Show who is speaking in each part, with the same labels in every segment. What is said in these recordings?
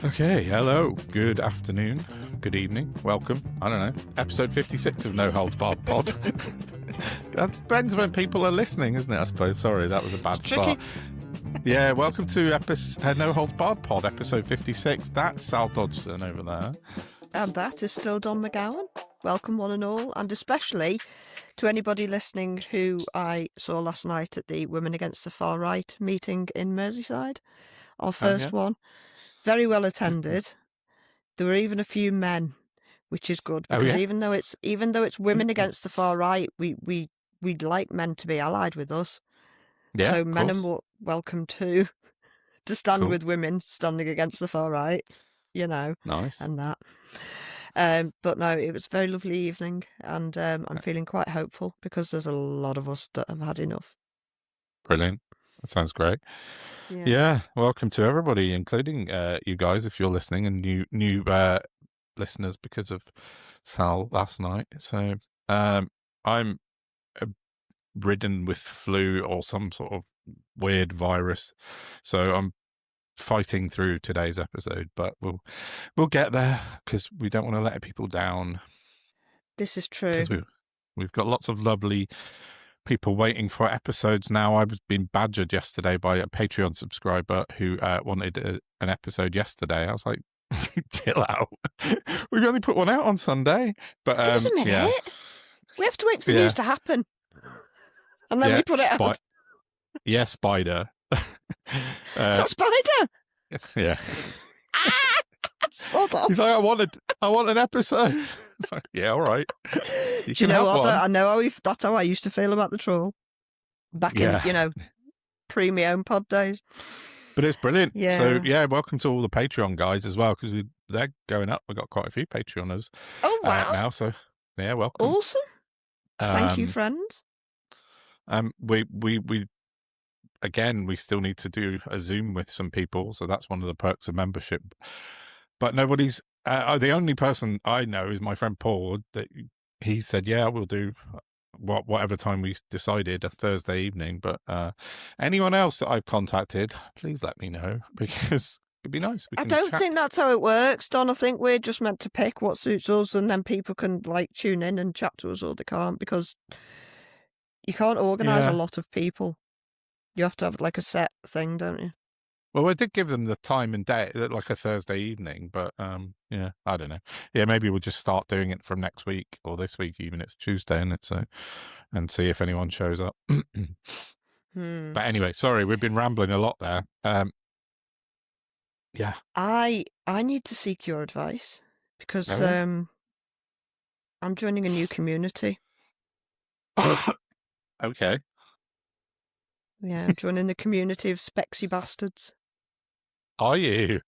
Speaker 1: Okay, hello, good afternoon, good evening, welcome, I don't know, episode 56 of No Holds Barred Pod. That depends when people are listening, isn't it, I suppose? Sorry, that was a bad start. Yeah, welcome to No Holds Barred Pod, episode 56. That's Sal Dodgson over there.
Speaker 2: And that is still Don McGowan. Welcome one and all, and especially to anybody listening who I saw last night at the Women Against the Far Right meeting in Merseyside. Our first one. Very well attended. There were even a few men, which is good, because even though it's women against the far right, we'd like men to be allied with us.
Speaker 1: Yeah,
Speaker 2: so men are welcome to stand with women standing against the far right, you know.
Speaker 1: Nice.
Speaker 2: And that. But no, it was a very lovely evening, and I'm feeling quite hopeful because there's a lot of us that have had enough.
Speaker 1: Brilliant. That sounds great. Yeah, welcome to everybody, including you guys, if you're listening, and new listeners because of Sal last night. So I'm ridden with flu or some sort of weird virus, so I'm fighting through today's episode, but we'll get there because we don't want to let people down.
Speaker 2: This is true.
Speaker 1: We've got lots of lovely people waiting for episodes now. I was being badgered yesterday by a Patreon subscriber who wanted an episode yesterday. I was like, chill out. We've only put one out on Sunday. But
Speaker 2: give us a minute. Yeah. We have to wait for the news to happen. And then we put it out.
Speaker 1: Yeah, Spider.
Speaker 2: Is that Spider?
Speaker 1: Yeah.
Speaker 2: Sod off.
Speaker 1: He's like, I want an episode. Like, yeah, all right.
Speaker 2: Do you know what? I know that's how I used to feel about the Troll back in, pre my own pod days.
Speaker 1: But it's brilliant.
Speaker 2: Yeah.
Speaker 1: So welcome to all the Patreon guys as well, because they're going up. We've got quite a few Patreoners.
Speaker 2: Oh wow!
Speaker 1: Now, so yeah, welcome.
Speaker 2: Awesome. Thank you, friends.
Speaker 1: We still need to do a Zoom with some people, so that's one of the perks of membership. But nobody's. The only person I know is my friend Paul. That he said, "Yeah, we'll do whatever time we decided, a Thursday evening." But anyone else that I've contacted, please let me know, because it'd be nice.
Speaker 2: I don't think that's how it works, Don. I think we're just meant to pick what suits us, and then people can tune in and chat to us, or they can't, because you can't organise a lot of people. You have to have a set thing, don't you?
Speaker 1: Well, I did give them the time and day, like a Thursday evening, but I don't know. Yeah, maybe we'll just start doing it from next week or this week, even it's Tuesday, isn't it? So, and see if anyone shows up. But anyway, sorry, we've been rambling a lot there. Yeah,
Speaker 2: I need to seek your advice because I'm joining a new community.
Speaker 1: Okay.
Speaker 2: Yeah, I'm joining the community of Spexy Bastards.
Speaker 1: Are you?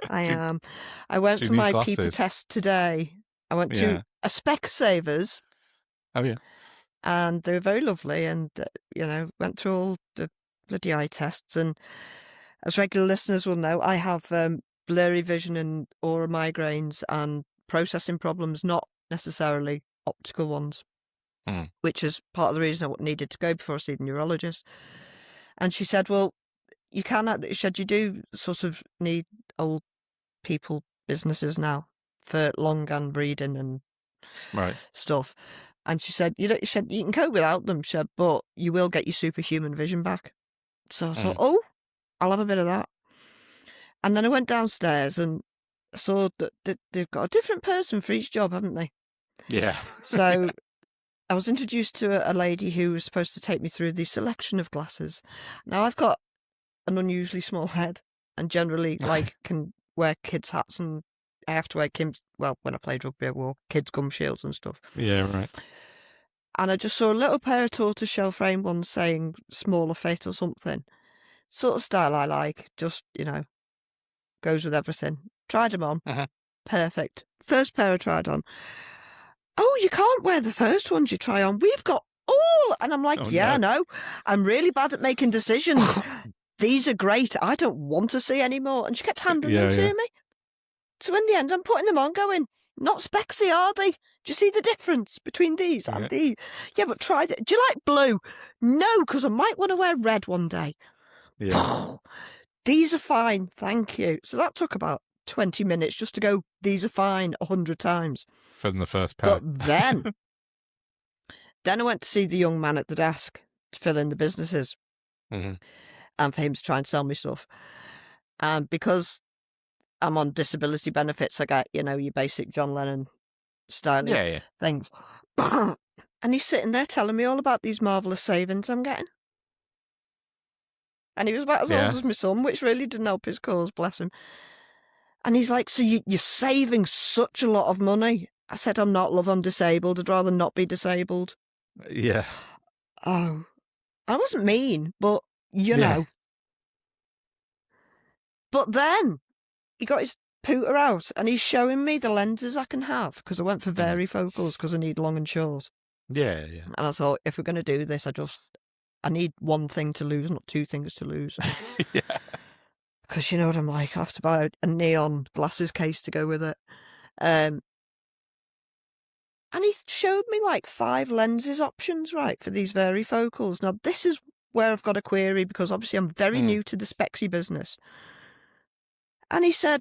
Speaker 2: I am. I went for my people test today. I went to a Specsavers.
Speaker 1: Oh, yeah.
Speaker 2: And they were very lovely and, went through all the bloody eye tests. And as regular listeners will know, I have blurry vision and aura migraines and processing problems, not necessarily optical ones, which is part of the reason I needed to go before I see the neurologist. And she said, well, you do sort of need old people businesses now for longhand reading and stuff. And she said, you can cope without them, but you will get your superhuman vision back. So I thought, I'll have a bit of that. And then I went downstairs and saw that they've got a different person for each job, haven't they?
Speaker 1: Yeah.
Speaker 2: So I was introduced to a lady who was supposed to take me through the selection of glasses. Now, I've got an unusually small head and generally can wear kids' hats, and I have to wear when I played rugby, I wore kids' gum shields and stuff.
Speaker 1: Yeah, right.
Speaker 2: And I just saw a little pair of tortoiseshell frame ones saying smaller fit or something. Sort of style I like, just, goes with everything. Tried them on. Perfect. First pair I tried on. Oh, you can't wear the first ones you try on. We've got all. And I'm like, no, I'm really bad at making decisions. These are great. I don't want to see anymore. And she kept handing them to me. So in the end, I'm putting them on going, not spexy, are they? Do you see the difference between these and these? Yeah, but try it. Do you like blue? No, because I might want to wear red one day. Yeah. These are fine, thank you. So that took about 20 minutes just to go, these are fine 100 times.
Speaker 1: From the first pair.
Speaker 2: But then I went to see the young man at the desk to fill in the businesses.
Speaker 1: Mm-hmm.
Speaker 2: And for him to try and sell me stuff. And because I'm on disability benefits, I get, your basic John Lennon styling things. And he's sitting there telling me all about these marvellous savings I'm getting. And he was about as old as my son, which really didn't help his cause, bless him. And he's like, so you're saving such a lot of money. I said, I'm not, love, I'm disabled. I'd rather not be disabled.
Speaker 1: Yeah.
Speaker 2: Oh, I wasn't mean, but, you know. But then he got his pooter out and he's showing me the lenses I can have, because I went for varifocals because I need long and short.
Speaker 1: Yeah.
Speaker 2: And I thought, if we're going to do this, I need one thing to lose, not two things to lose.
Speaker 1: Yeah.
Speaker 2: Because you know what I'm like, I have to buy a neon glasses case to go with it. And he showed me like 5 lenses options, right, for these varifocals. Now, this is where I've got a query, because obviously I'm very new to the spexy business. And he said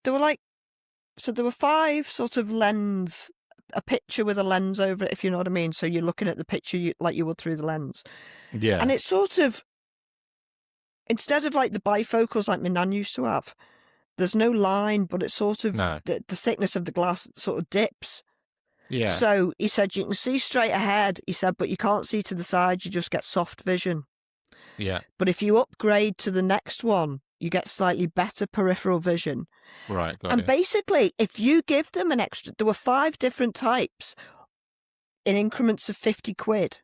Speaker 2: there were 5 sort of lens, a picture with a lens over it, if you know what I mean. So you're looking at the picture like you would through the lens.
Speaker 1: Yeah.
Speaker 2: And it's sort of, instead of like the bifocals like my nan used to have, there's no line, but it's sort of the thickness of the glass sort of dips.
Speaker 1: Yeah.
Speaker 2: So he said you can see straight ahead, he said, but you can't see to the side, you just get soft vision.
Speaker 1: Yeah.
Speaker 2: But if you upgrade to the next one, you get slightly better peripheral vision.
Speaker 1: Right.
Speaker 2: And basically, if you give them an extra, there were 5 different types in increments of 50 quid.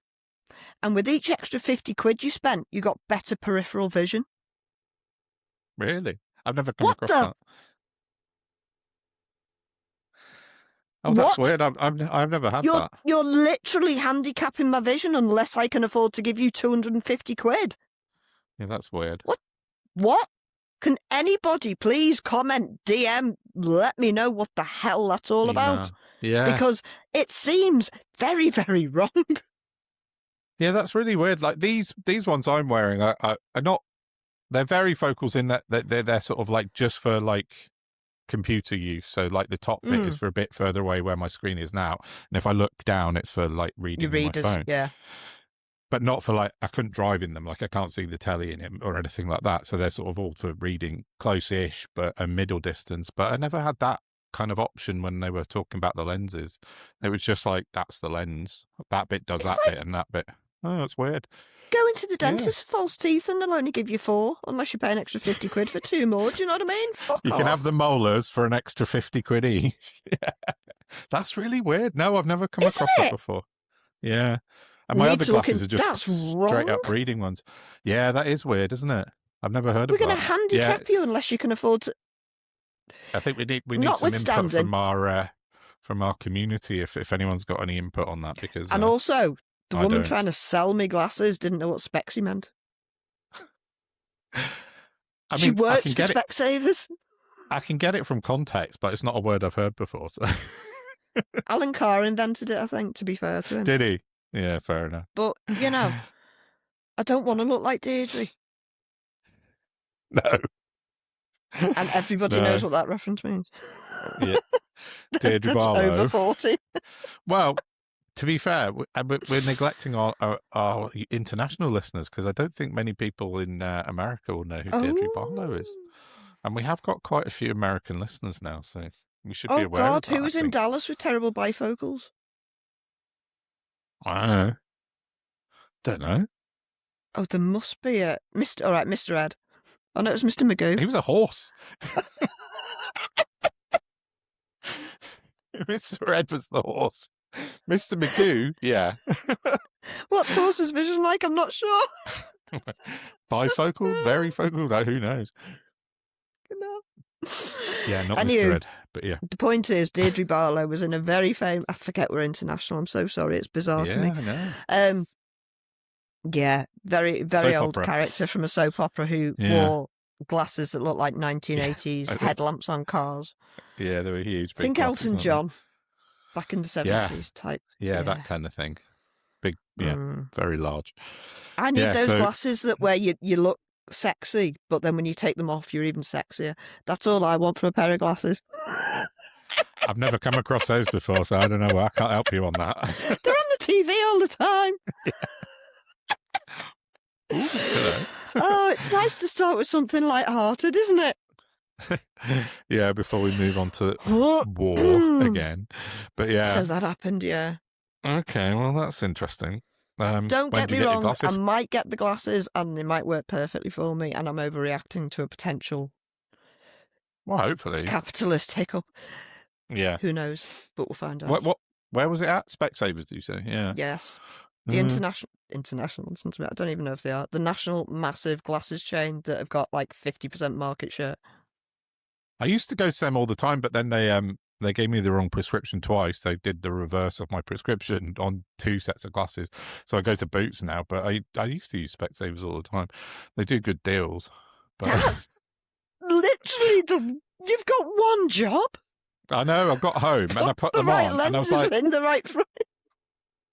Speaker 2: And with each extra 50 quid you spent, you got better peripheral vision.
Speaker 1: Really? I've never come across that. Oh, that's weird. I've never had that.
Speaker 2: You're literally handicapping my vision unless I can afford to give you 250 quid.
Speaker 1: Yeah, that's weird.
Speaker 2: What? Can anybody please comment, DM, let me know what the hell that's all about?
Speaker 1: Yeah.
Speaker 2: Because it seems very, very wrong.
Speaker 1: Yeah, that's really weird. Like these ones I'm wearing are not, they're varifocals in that they're sort of like just for like computer use. So like the top bit is for a bit further away where my screen is now. And if I look down, it's for like reading on my phone.
Speaker 2: Yeah.
Speaker 1: But not for like, I couldn't drive in them. Like I can't see the telly in him or anything like that. So they're sort of all for reading close-ish, but a middle distance. But I never had that kind of option when they were talking about the lenses. It was just like, that's the lens. That bit does that bit and that bit. Oh, that's weird.
Speaker 2: Going to the dentist for false teeth and they'll only give you 4 unless you pay an extra 50 quid for 2 more. Do you know what I mean? Fuck off.
Speaker 1: You can have the molars for an extra 50 quid each. Yeah. That's really weird. No, I've never come across that before. Yeah. And my other glasses are just straight up reading ones. Yeah, that is weird, isn't it? I've never heard of that.
Speaker 2: We're going to handicap you unless you can afford to.
Speaker 1: I think we need some input from our community if anyone's got any input on that, because
Speaker 2: and also the woman trying to sell me glasses didn't know what spexy meant. She worked for Specsavers.
Speaker 1: I can get it from context, but it's not a word I've heard before. So.
Speaker 2: Alan Carr invented it, I think, to be fair to him.
Speaker 1: Did he? Yeah, fair enough.
Speaker 2: But, you know, I don't want to look like Deirdre.
Speaker 1: No.
Speaker 2: And everybody knows what that reference means.
Speaker 1: Yeah. Deirdre Barlow.
Speaker 2: Over 40.
Speaker 1: Well, to be fair, we're neglecting our international listeners, because I don't think many people in America will know who Deirdre Barlow is. And we have got quite a few American listeners now, so we should be aware of that.
Speaker 2: Who was in Dallas with terrible bifocals?
Speaker 1: I don't know.
Speaker 2: Oh, there must be a Mr. All right, Mr. Ed. Oh no, it was Mr. Magoo.
Speaker 1: He was a horse. Mr. Ed was the horse. Mr. Magoo, yeah.
Speaker 2: What's horse's vision like? I'm not sure.
Speaker 1: Bifocal, varifocal, no, who knows? Yeah, not Mr. Ed, but yeah.
Speaker 2: The point is, Deirdre Barlow was in a very famous. I forget we're international. I'm so sorry. It's bizarre to me.
Speaker 1: I know.
Speaker 2: Yeah, very, very
Speaker 1: soap
Speaker 2: old
Speaker 1: opera.
Speaker 2: Character from a soap opera who wore glasses that looked like 1980s headlamps on cars.
Speaker 1: Yeah, they were huge.
Speaker 2: Think Elton John back in the 70s type.
Speaker 1: Yeah, that kind of thing. Big, very large.
Speaker 2: I need those glasses that where you look sexy, but then when you take them off, you're even sexier. That's all I want from a pair of glasses.
Speaker 1: I've never come across those before, so I don't know. I can't help you on that.
Speaker 2: They're on the TV all the time.
Speaker 1: Ooh,
Speaker 2: oh, it's nice to start with something light-hearted, isn't it?
Speaker 1: Yeah, before we move on to war again. But yeah.
Speaker 2: So that happened, yeah.
Speaker 1: Okay, well, that's interesting.
Speaker 2: Don't get me wrong, I
Speaker 1: I
Speaker 2: might get the glasses and they might work perfectly for me, and I'm overreacting to a potential
Speaker 1: hopefully
Speaker 2: capitalist hiccup.
Speaker 1: Yeah.
Speaker 2: Who knows? But we'll find out.
Speaker 1: Where was it at? Specsavers, do you say? Yeah.
Speaker 2: Yes. The international, I don't even know if they are. The national massive glasses chain that have got like 50% market share.
Speaker 1: I used to go to them all the time, but then they gave me the wrong prescription twice. They did the reverse of my prescription on 2 sets of glasses. So I go to Boots now, but I used to use Specsavers all the time. They do good deals. But
Speaker 2: that's literally you've got one job.
Speaker 1: I know. I got home and I put them
Speaker 2: right
Speaker 1: on,
Speaker 2: lenses
Speaker 1: and I was like,
Speaker 2: in the right frame.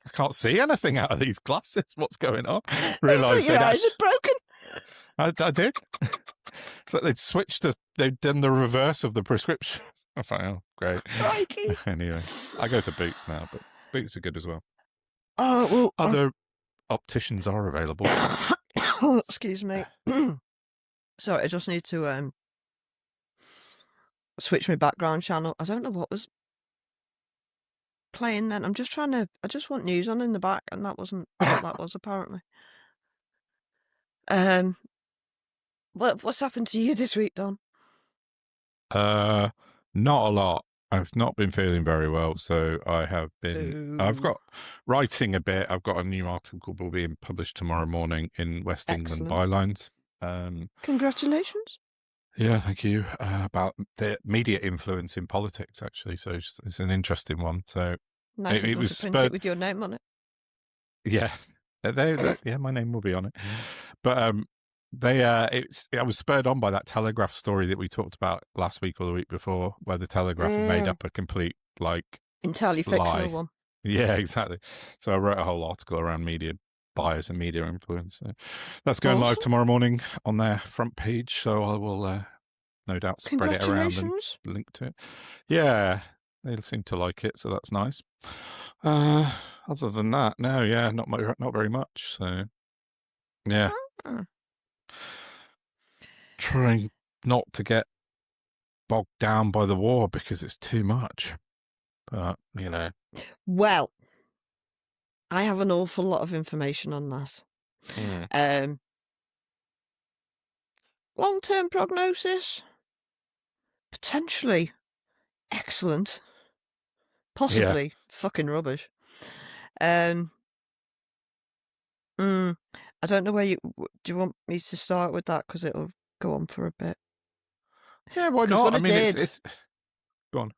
Speaker 1: I can't see anything out of these glasses. What's going on?
Speaker 2: Realised your eyes are broken.
Speaker 1: I did. So they'd done the reverse of the prescription. I was like, oh, great.
Speaker 2: Crikey.
Speaker 1: Anyway, I go to Boots now, but Boots are good as well.
Speaker 2: Oh, well.
Speaker 1: Other opticians are available.
Speaker 2: Excuse me. Sorry, I just need to switch my background channel. I don't know what was playing then. I just want news on in the back, and that wasn't what that was, apparently. What's happened to you this week, Don?
Speaker 1: Not a lot. I've not been feeling very well, so I have been. I've got writing a bit. I've got a new article being published tomorrow morning in West England Bylines.
Speaker 2: Congratulations.
Speaker 1: Yeah, thank you. About the media influence in politics, actually. So it's an interesting one. So
Speaker 2: nice it was print it with your name on it.
Speaker 1: Yeah, yeah, my name will be on it. But I was spurred on by that Telegraph story that we talked about last week or the week before, where the Telegraph made up a complete
Speaker 2: entirely fictional one.
Speaker 1: Yeah, exactly. So I wrote a whole article around media bias and media influence. So that's going live tomorrow morning on their front page. So I will no doubt spread it around and link to it. Yeah, they seem to like it, so that's nice. Other than that, no, yeah, not very much. So yeah. Trying not to get bogged down by the war because it's too much. But,
Speaker 2: Well, I have an awful lot of information on that. Long-term prognosis? Potentially excellent. Possibly fucking rubbish. I don't know do you want me to start with that? Because it'll go on for a bit.
Speaker 1: Yeah, why not? I mean, it's... Go on.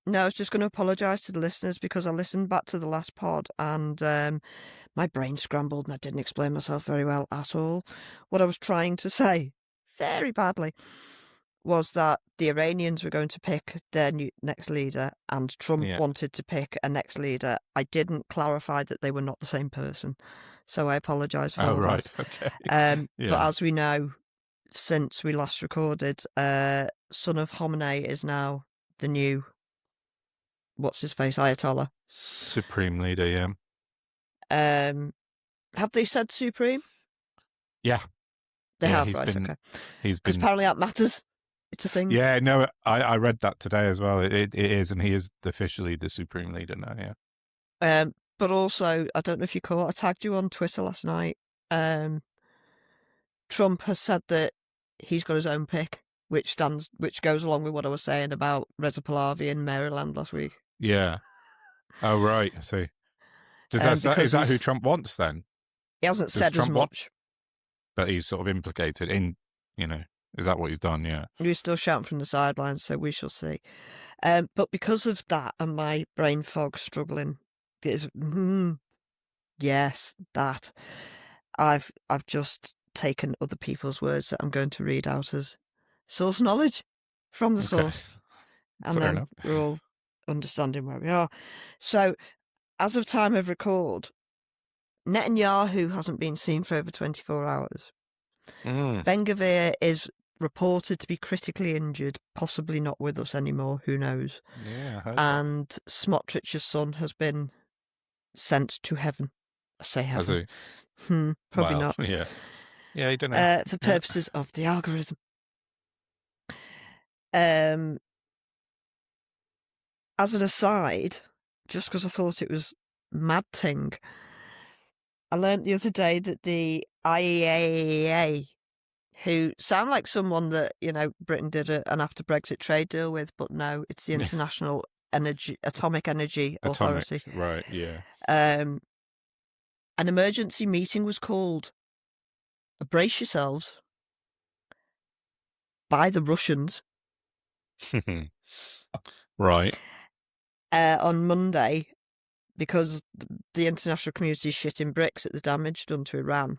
Speaker 2: No, I was just going to apologise to the listeners because I listened back to the last pod and my brain scrambled and I didn't explain myself very well at all. What I was trying to say, very badly, was that the Iranians were going to pick their next leader and Trump wanted to pick a next leader. I didn't clarify that they were not the same person. So I apologise for all
Speaker 1: right.
Speaker 2: that.
Speaker 1: Okay.
Speaker 2: But as we know, since we last recorded, son of Khamenei is now the new, what's his face, Ayatollah.
Speaker 1: Supreme leader, yeah.
Speaker 2: Have they said supreme?
Speaker 1: Yeah.
Speaker 2: They have, right, okay. Because apparently that matters. It's a thing.
Speaker 1: Yeah, no, I read that today as well. It is, and he is officially the supreme leader now,
Speaker 2: yeah. But also, I don't know if you caught, I tagged you on Twitter last night. Trump has said that he's got his own pick, which goes along with what I was saying about Reza Pahlavi in Maryland last week.
Speaker 1: Yeah. Oh, right. I see. Is that who Trump wants then?
Speaker 2: He hasn't said as much.
Speaker 1: But he's sort of implicated in, is that what he's done? Yeah.
Speaker 2: He's still shouting from the sidelines, so we shall see. But because of that and my brain fog struggling, yes, that I've just taken other people's words that I'm going to read out as source knowledge from the source. And
Speaker 1: Fair
Speaker 2: then
Speaker 1: enough.
Speaker 2: We're all understanding where we are. So, as of time of record, Netanyahu hasn't been seen for over 24 hours. Ben-Gvir is reported to be critically injured, possibly not with us anymore, who knows.
Speaker 1: Yeah, I heard
Speaker 2: and Smotrich's son has been sent to heaven. I say
Speaker 1: that. Has
Speaker 2: heaven.
Speaker 1: he?
Speaker 2: Probably
Speaker 1: Well,
Speaker 2: not.
Speaker 1: yeah. Yeah, you don't know.
Speaker 2: For purposes of the algorithm. As an aside, just because I thought it was mad ting, I learnt the other day that the IEA, who sound like someone that, Britain did an after Brexit trade deal with, but no, it's the International Atomic Energy Authority.
Speaker 1: Right, yeah.
Speaker 2: An emergency meeting was called, brace yourselves, by the Russians.
Speaker 1: Right.
Speaker 2: On Monday, because the international community is shitting bricks at the damage done to Iran,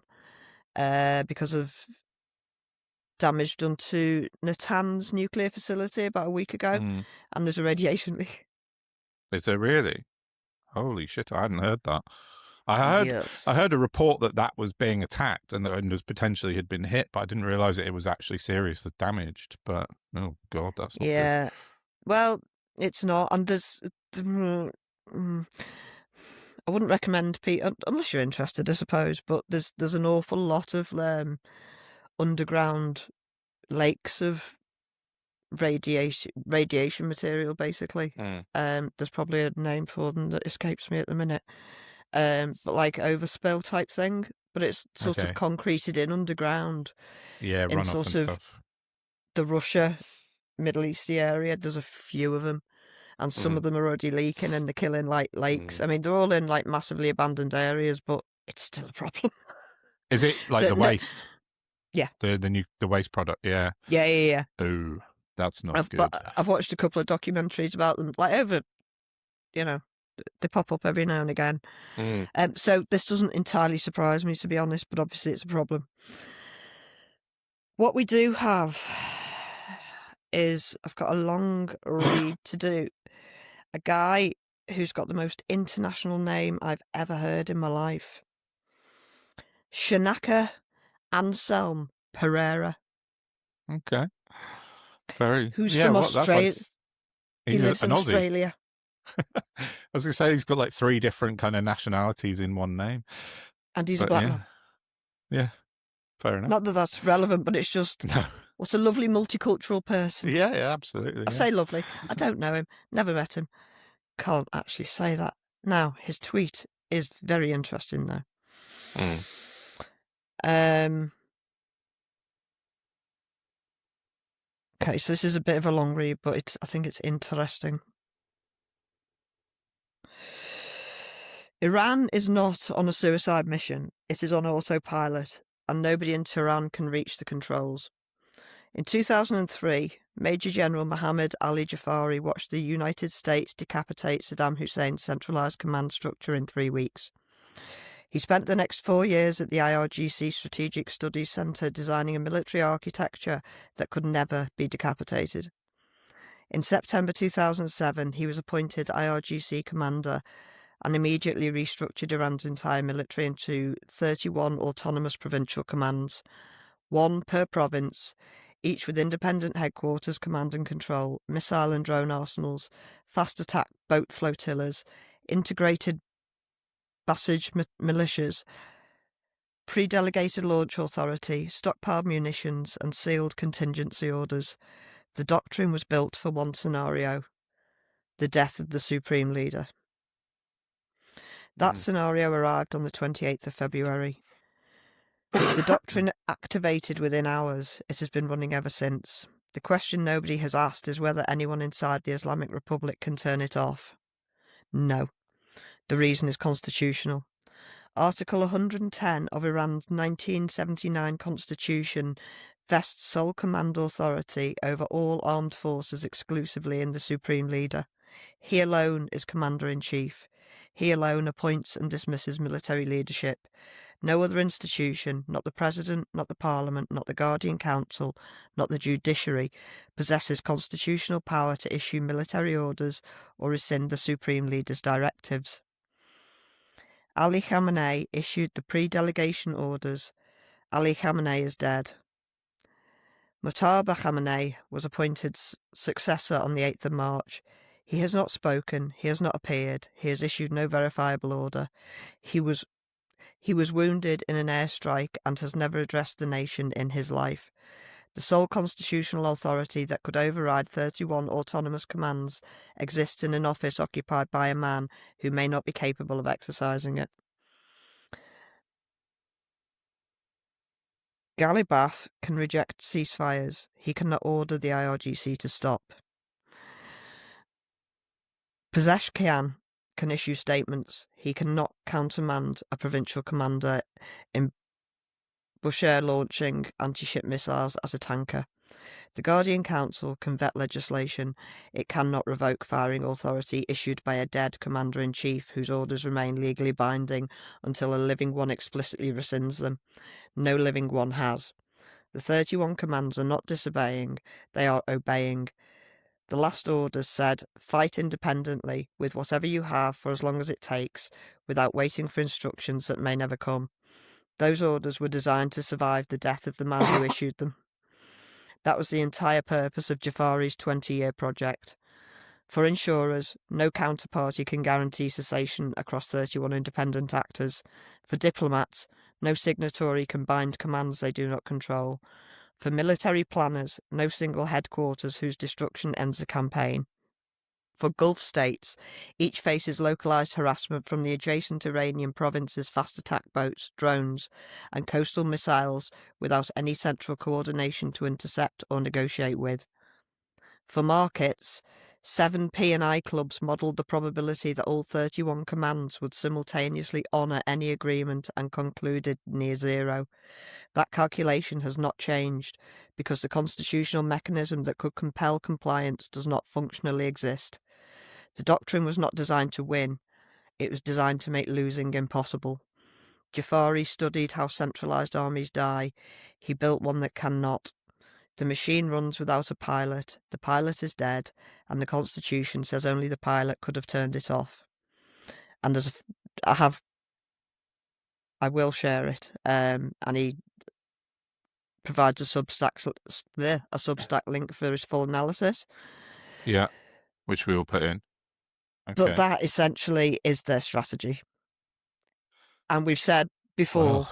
Speaker 2: because of damage done to Natanz nuclear facility about a week ago, and there's a radiation leak.
Speaker 1: Is there really? Holy shit! I hadn't heard that. I heard a report that was being attacked and was potentially had been hit, but I didn't realise it was actually seriously damaged. But oh god, that's not good.
Speaker 2: Well, it's not, and there's. I wouldn't recommend people unless you're interested, I suppose. But there's an awful lot of underground lakes of radiation material, basically. There's probably a name for them that escapes me at the minute. But like overspill type thing. But it's sort of concreted in underground.
Speaker 1: Yeah,
Speaker 2: in
Speaker 1: runoff
Speaker 2: sort
Speaker 1: and
Speaker 2: of
Speaker 1: stuff.
Speaker 2: The Russia, Middle Easty area. There's a few of them. And some of them are already leaking and they're killing like lakes. I mean, they're all in like massively abandoned areas, but it's still a problem.
Speaker 1: Is it like the waste?
Speaker 2: Yeah.
Speaker 1: The waste product, yeah.
Speaker 2: Yeah.
Speaker 1: Oh, that's not good.
Speaker 2: But I've watched a couple of documentaries about them, like over, they pop up every now and again. So this doesn't entirely surprise me, to be honest, but obviously it's a problem. What we do have is, I've got a long read to do. A guy who's got the most international name I've ever heard in my life. Shanaka Anselm Pereira.
Speaker 1: Okay.
Speaker 2: Who's from Australia. He lives in Australia.
Speaker 1: I was going to say he's got like 3 different kind of nationalities in one name.
Speaker 2: And he's a black man.
Speaker 1: Yeah, fair enough.
Speaker 2: Not that that's relevant, but it's just, what a lovely multicultural person.
Speaker 1: Yeah, absolutely.
Speaker 2: I say lovely. I don't know him. Never met him. Can't actually say that. Now, his tweet is very interesting, though. Okay, so this is a bit of a long read, but I think it's interesting. Iran is not on a suicide mission. It is on autopilot, and nobody in Tehran can reach the controls. In 2003, Major General Mohammed Ali Jafari watched the United States decapitate Saddam Hussein's centralized command structure in 3 weeks. He spent the next 4 years at the IRGC Strategic Studies Center designing a military architecture that could never be decapitated. In September 2007, he was appointed IRGC commander and immediately restructured Iran's entire military into 31 autonomous provincial commands, 1 per province, each with independent headquarters, command and control, missile and drone arsenals, fast attack boat flotillas, integrated Basij militias, pre-delegated launch authority, stockpiled munitions, and sealed contingency orders. The doctrine was built for one scenario: the death of the supreme leader. That scenario arrived on the 28th of February. The doctrine activated within hours. It has been running ever since. The question nobody has asked is whether anyone inside the Islamic Republic can turn it off. No. The reason is constitutional. Article 110 of Iran's 1979 constitution vests sole command authority over all armed forces exclusively in the supreme leader. He alone is commander-in-chief. He alone appoints and dismisses military leadership. No other institution, not the President, not the Parliament, not the Guardian Council, not the judiciary, possesses constitutional power to issue military orders or rescind the Supreme Leader's directives. Ali Khamenei issued the pre-delegation orders Ali Khamenei is dead. Mujtaba Khamenei was appointed successor on the 8th of March. He has not spoken, he has not appeared, he has issued no verifiable order. He was wounded in an airstrike and has never addressed the nation in his life. The sole constitutional authority that could override 31 autonomous commands exists in an office occupied by a man who may not be capable of exercising it. Ghalibaf can reject ceasefires. He cannot order the IRGC to stop. Pezeshkian can issue statements. He cannot countermand a provincial commander in Bushehr launching anti-ship missiles as a tanker. The Guardian Council can vet legislation. It cannot revoke firing authority issued by a dead commander-in-chief whose orders remain legally binding until a living one explicitly rescinds them. No living one has. The 31 commands are not disobeying, they are obeying. The last orders said, fight independently with whatever you have for as long as it takes, without waiting for instructions that may never come. Those orders were designed to survive the death of the man who issued them. That was the entire purpose of Jafari's 20-year project. For insurers, no counterparty can guarantee cessation across 31 independent actors. For diplomats, no signatory can bind commands they do not control. For military planners, no single headquarters whose destruction ends a campaign. For Gulf states, each faces localised harassment from the adjacent Iranian provinces' fast attack boats, drones, and coastal missiles without any central coordination to intercept or negotiate with. For markets, 7 P&I clubs modelled the probability that all 31 commands would simultaneously honour any agreement and concluded near zero. That calculation has not changed because the constitutional mechanism that could compel compliance does not functionally exist. The doctrine was not designed to win, it was designed to make losing impossible. Jafari studied how centralised armies die. He built one that cannot. The machine runs without a pilot, the pilot is dead, and the Constitution says only the pilot could have turned it off. And I will share it, and he provides a Substack link for his full analysis.
Speaker 1: Yeah, which we will put in. Okay.
Speaker 2: But that essentially is their strategy. And we've said before,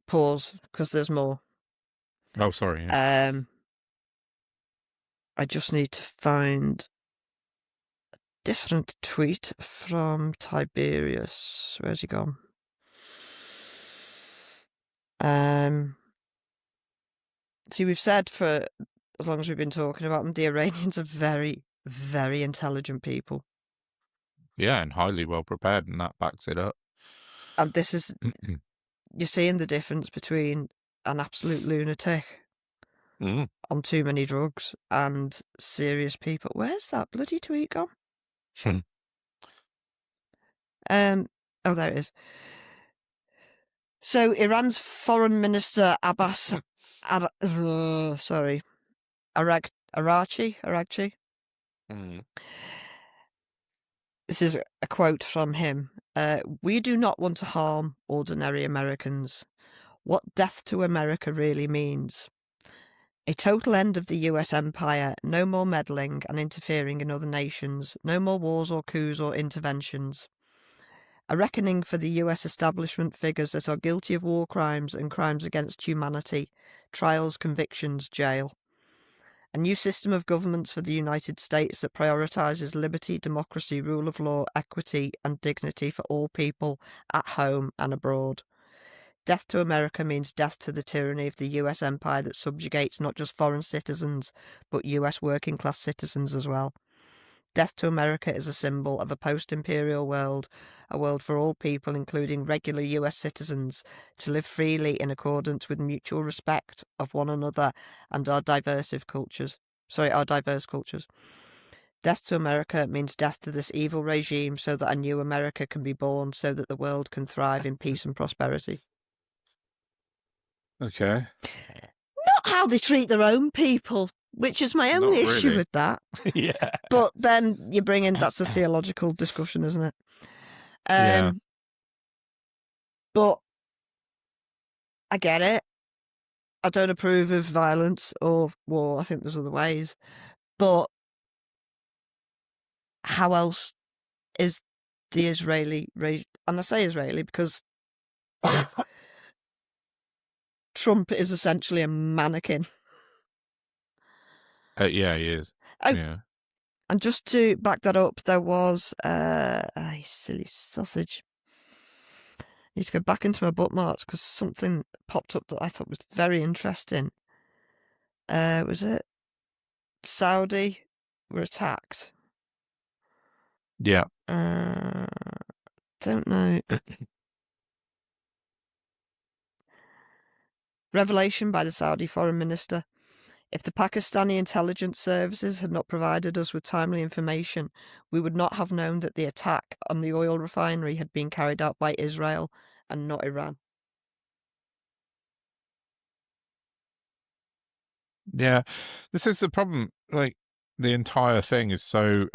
Speaker 2: pause, because there's more.
Speaker 1: Oh, sorry. Yeah.
Speaker 2: I just need to find a different tweet from Tiberius. Where's he gone? See, we've said for as long as we've been talking about them, the Iranians are very, very intelligent people.
Speaker 1: Yeah, and highly well prepared, and that backs it up.
Speaker 2: And this is, you're seeing the difference between an absolute lunatic on too many drugs and serious people. Where's that bloody tweet gone? Oh, there it is. So Iran's Foreign Minister Abbas Aragchi. This is a quote from him. We do not want to harm ordinary Americans. What death to America really means. A total end of the US empire, no more meddling and interfering in other nations, no more wars or coups or interventions. A reckoning for the US establishment figures that are guilty of war crimes and crimes against humanity, trials, convictions, jail. A new system of governments for the United States that prioritises liberty, democracy, rule of law, equity and dignity for all people at home and abroad. Death to America means death to the tyranny of the US empire that subjugates not just foreign citizens, but US working class citizens as well. Death to America is a symbol of a post-imperial world, a world for all people, including regular US citizens, to live freely in accordance with mutual respect of one another and our diverse cultures. Death to America means death to this evil regime so that a new America can be born, so that the world can thrive in peace and prosperity.
Speaker 1: Okay.
Speaker 2: Not how they treat their own people, which is my only issue with that.
Speaker 1: Yeah.
Speaker 2: But then you bring in, that's a theological discussion, isn't it?
Speaker 1: Yeah.
Speaker 2: But I get it. I don't approve of violence or war. I think there's other ways. But how else is the Israeli regime? And I say Israeli because Trump is essentially a mannequin.
Speaker 1: Yeah, he is.
Speaker 2: Oh,
Speaker 1: Yeah.
Speaker 2: and just to back that up, there was silly sausage. I need to go back into my bookmarks because something popped up that I thought was very interesting. Was it Saudi were attacked?
Speaker 1: Yeah.
Speaker 2: Don't know. Revelation by the Saudi foreign minister. If the Pakistani intelligence services had not provided us with timely information, we would not have known that the attack on the oil refinery had been carried out by Israel and not Iran.
Speaker 1: Yeah, this is the problem. Like, the entire thing is so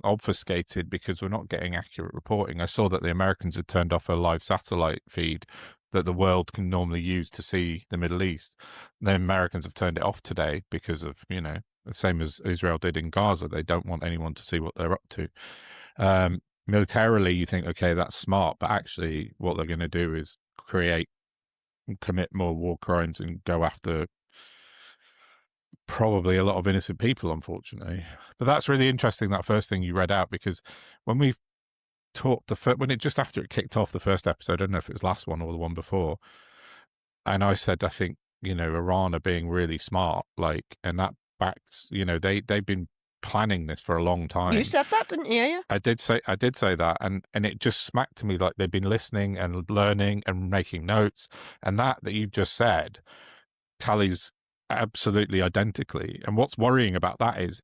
Speaker 1: obfuscated because we're not getting accurate reporting. I saw that the Americans had turned off a live satellite feed that the world can normally use to see the Middle East. The Americans have turned it off today because of, the same as Israel did in Gaza. They don't want anyone to see what they're up to. Militarily, you think, okay, that's smart, but actually what they're going to do is commit more war crimes and go after probably a lot of innocent people, unfortunately. But that's really interesting, that first thing you read out, because when we talked just after it kicked off the first episode, I don't know if it was last one or the one before, and I said, I think, Iran are being really smart, and that backs, they've been planning this for a long time.
Speaker 2: You said that, didn't you?
Speaker 1: I did say that, and it just smacked to me like they've been listening and learning and making notes, and that you've just said tallies absolutely identically. And what's worrying about that is,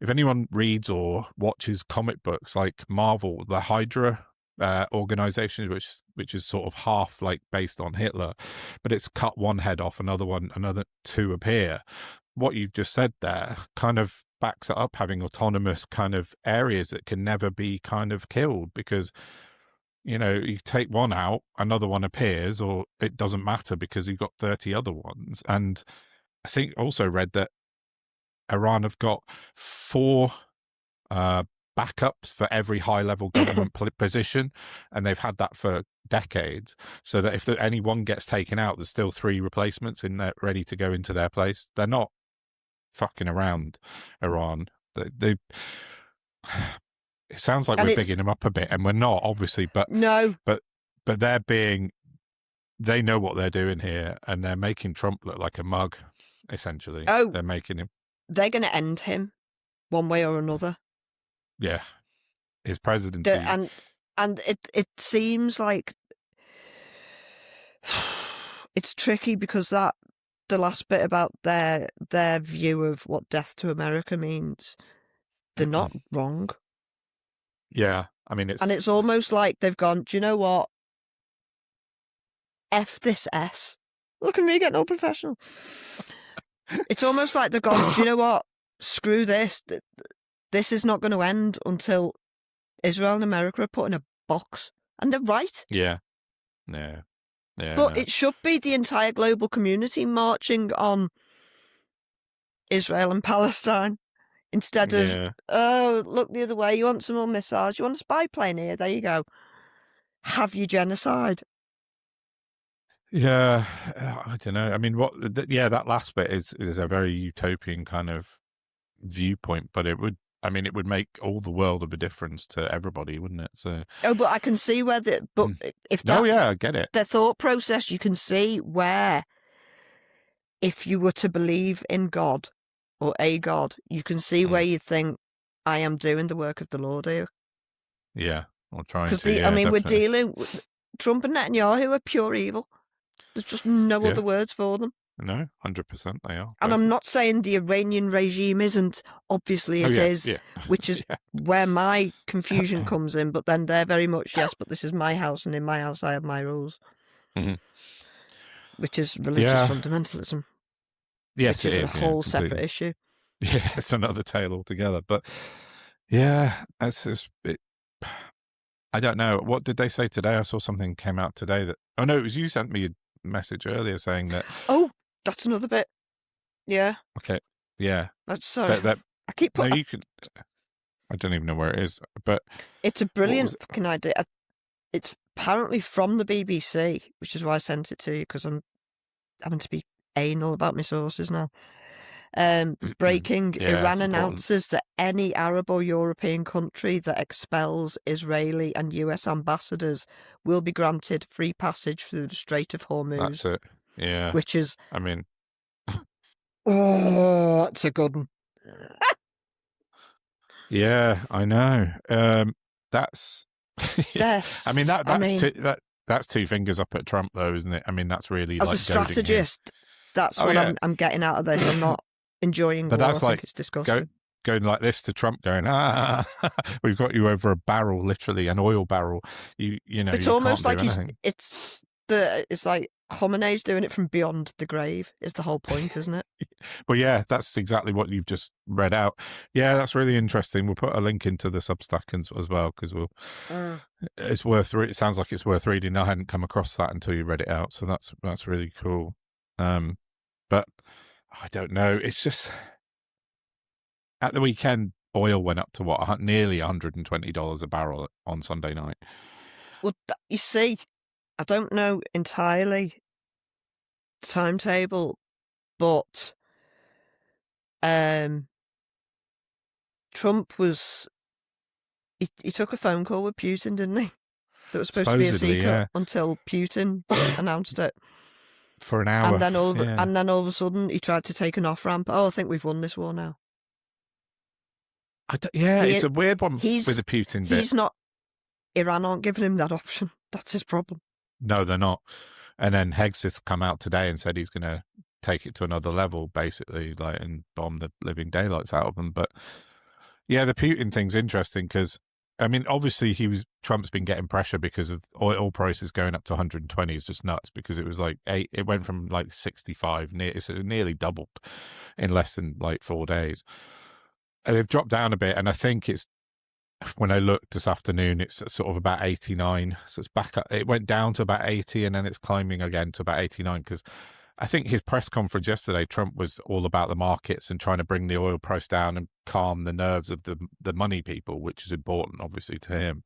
Speaker 1: if anyone reads or watches comic books like Marvel, the Hydra organization, which is sort of half like based on Hitler, but it's cut one head off, another two appear. What you've just said there kind of backs it up, having autonomous kind of areas that can never be kind of killed, because you take one out, another one appears, or it doesn't matter because you've got 30 other ones. And I think also read that Iran have got 4 backups for every high-level government position, and they've had that for decades, so that if any one gets taken out, there's still 3 replacements in there ready to go into their place. They're not fucking around, Iran. They it sounds like we're bigging them up a bit, and we're not, obviously, but
Speaker 2: no,
Speaker 1: but they know what they're doing here, and they're making Trump look like a mug, essentially.
Speaker 2: Oh,
Speaker 1: they're making him.
Speaker 2: They're going to end him one way or another.
Speaker 1: Yeah, his presidency,
Speaker 2: and it seems like it's tricky because the last bit about their view of what death to America means, they're not wrong.
Speaker 1: Yeah, I mean,
Speaker 2: it's almost like they've gone, do you know what? F this S. Look at me getting all professional. It's almost like they've gone, do you know what? Screw this. This is not going to end until Israel and America are put in a box. And they're right.
Speaker 1: Yeah. Yeah. Yeah.
Speaker 2: But it should be the entire global community marching on Israel and Palestine instead of, oh, look the other way. You want some more missiles? You want a spy plane here? There you go. Have your genocide.
Speaker 1: Yeah, I don't know. I mean, that last bit is a very utopian kind of viewpoint, but it would make all the world of a difference to everybody, wouldn't it? So,
Speaker 2: but I can see where if that's
Speaker 1: I get it.
Speaker 2: Their thought process, you can see where, if you were to believe in God or a God, you can see where you think, I am doing the work of the Lord here.
Speaker 1: Yeah, or trying to.
Speaker 2: Because we're dealing with Trump and Netanyahu are pure evil. There's just no other words for them.
Speaker 1: No, 100% they are.
Speaker 2: And I'm not saying the Iranian regime isn't. Obviously it is, which is where my confusion comes in. But then they're very much, yes, but this is my house, and in my house I have my rules.
Speaker 1: Mm-hmm.
Speaker 2: Which is religious fundamentalism.
Speaker 1: Yes,
Speaker 2: which is a whole separate issue.
Speaker 1: Yeah, it's another tale altogether. But yeah, it's just I don't know. What did they say today? I saw something came out today that. Oh no, it was you sent me message earlier saying that.
Speaker 2: Oh, that's another bit. Yeah.
Speaker 1: Okay. Yeah.
Speaker 2: Sorry.
Speaker 1: That
Speaker 2: I keep
Speaker 1: no,
Speaker 2: putting.
Speaker 1: you can. I don't even know where it is, but
Speaker 2: It's a
Speaker 1: what was
Speaker 2: brilliant
Speaker 1: it?
Speaker 2: fucking idea. It's apparently from the BBC, which is why I sent it to you, because I'm having to be anal about my sources now. Breaking,
Speaker 1: Yeah,
Speaker 2: Iran
Speaker 1: it's important.
Speaker 2: announces that any Arab or European country that expels Israeli and US ambassadors will be granted free passage through the Strait of Hormuz.
Speaker 1: That's it. Yeah.
Speaker 2: Which is,
Speaker 1: I mean,
Speaker 2: oh, that's a good one.
Speaker 1: yeah, I know. That's.
Speaker 2: Yes.
Speaker 1: I mean that's two fingers up at Trump, though, isn't it? I mean, that's really
Speaker 2: As
Speaker 1: like
Speaker 2: a strategist, that's what
Speaker 1: yeah.
Speaker 2: I'm getting out of this. I'm not enjoying
Speaker 1: But
Speaker 2: war.
Speaker 1: that's
Speaker 2: I
Speaker 1: like
Speaker 2: think it's disgusting.
Speaker 1: going like this to Trump, going, we've got you over a barrel, literally an oil barrel. You know,
Speaker 2: It's
Speaker 1: you
Speaker 2: almost
Speaker 1: can't do
Speaker 2: like
Speaker 1: anything.
Speaker 2: it's like Khamenei's doing it from beyond the grave. Is the whole point, isn't it?
Speaker 1: Well, yeah, that's exactly what you've just read out. Yeah, that's really interesting. We'll put a link into the Substack as well, because it's worth. It sounds like it's worth reading. I hadn't come across that until you read it out, so that's really cool. But I don't know. It's just at the weekend, oil went up to what, nearly $120 a barrel on Sunday night.
Speaker 2: Well, you see, I don't know entirely the timetable, but Trump he took a phone call with Putin, didn't he? That was supposed to be a secret,
Speaker 1: yeah,
Speaker 2: until Putin announced it
Speaker 1: for an hour,
Speaker 2: and then all of a sudden he tried to take an off ramp. Oh, I think we've won this war now.
Speaker 1: It's a weird one with the Putin bit.
Speaker 2: He's not. Iran aren't giving him that option. That's his problem.
Speaker 1: No, they're not. And then Heggs has come out today and said he's going to take it to another level, basically, like, and bomb the living daylights out of them. But yeah, the Putin thing's interesting because, I mean, obviously Trump's been getting pressure because of oil prices going up to 120 is just nuts, because it was like it went from like 65, it's nearly doubled in less than like 4 days. And they've dropped down a bit, and I think it's, when I looked this afternoon, it's sort of about 89. So it's back up. It went down to about 80, and then it's climbing again to about 89. Because I think his press conference yesterday, Trump was all about the markets and trying to bring the oil price down and calm the nerves of the money people, which is important, obviously, to him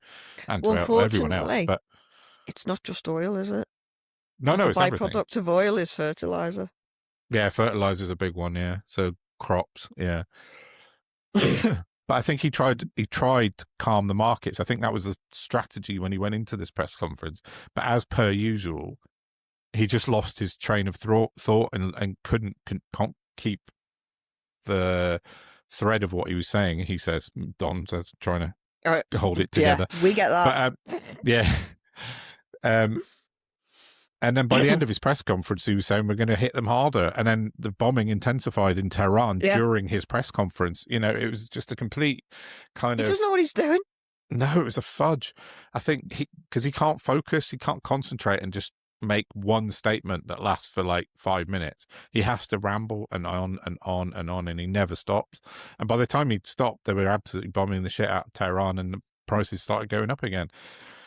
Speaker 1: and to everyone else. But
Speaker 2: it's not just oil, is it?
Speaker 1: No, it's everything.
Speaker 2: The byproduct of oil is fertilizer.
Speaker 1: Yeah, fertilizer's a big one. Yeah, so crops. Yeah. But I think he tried to calm the markets. I think that was the strategy when he went into this press conference. But as per usual, he just lost his train of thought and couldn't keep the thread of what he was saying. He says, Don says, trying to hold it together.
Speaker 2: Yeah, we get that.
Speaker 1: But yeah. And then by the end of his press conference, he was saying, we're going to hit them harder. And then the bombing intensified in Tehran during his press conference. You know, it was just a complete kind of...
Speaker 2: He doesn't know what he's doing.
Speaker 1: No, it was a fudge. I think because he can't focus, he can't concentrate and just make one statement that lasts for like 5 minutes. He has to ramble and on and on and on, and he never stops. And by the time he stopped, they were absolutely bombing the shit out of Tehran, and the prices started going up again.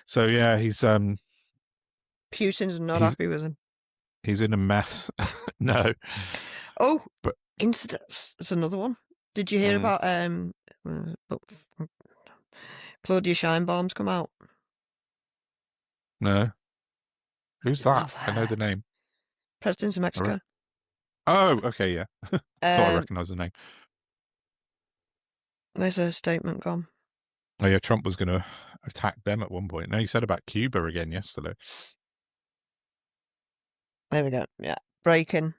Speaker 1: So yeah, he's...
Speaker 2: Putin's not happy with him.
Speaker 1: He's in a mess. No.
Speaker 2: Oh, but it's another one. Did you hear about Claudia Scheinbaum's come out?
Speaker 1: No. Who's that? I know the name.
Speaker 2: President of Mexico.
Speaker 1: Oh, okay, yeah. Thought I recognised the name.
Speaker 2: There's a statement gone.
Speaker 1: Oh yeah, Trump was going to attack them at one point. No, he said about Cuba again yesterday.
Speaker 2: There we go. Yeah. Breaking.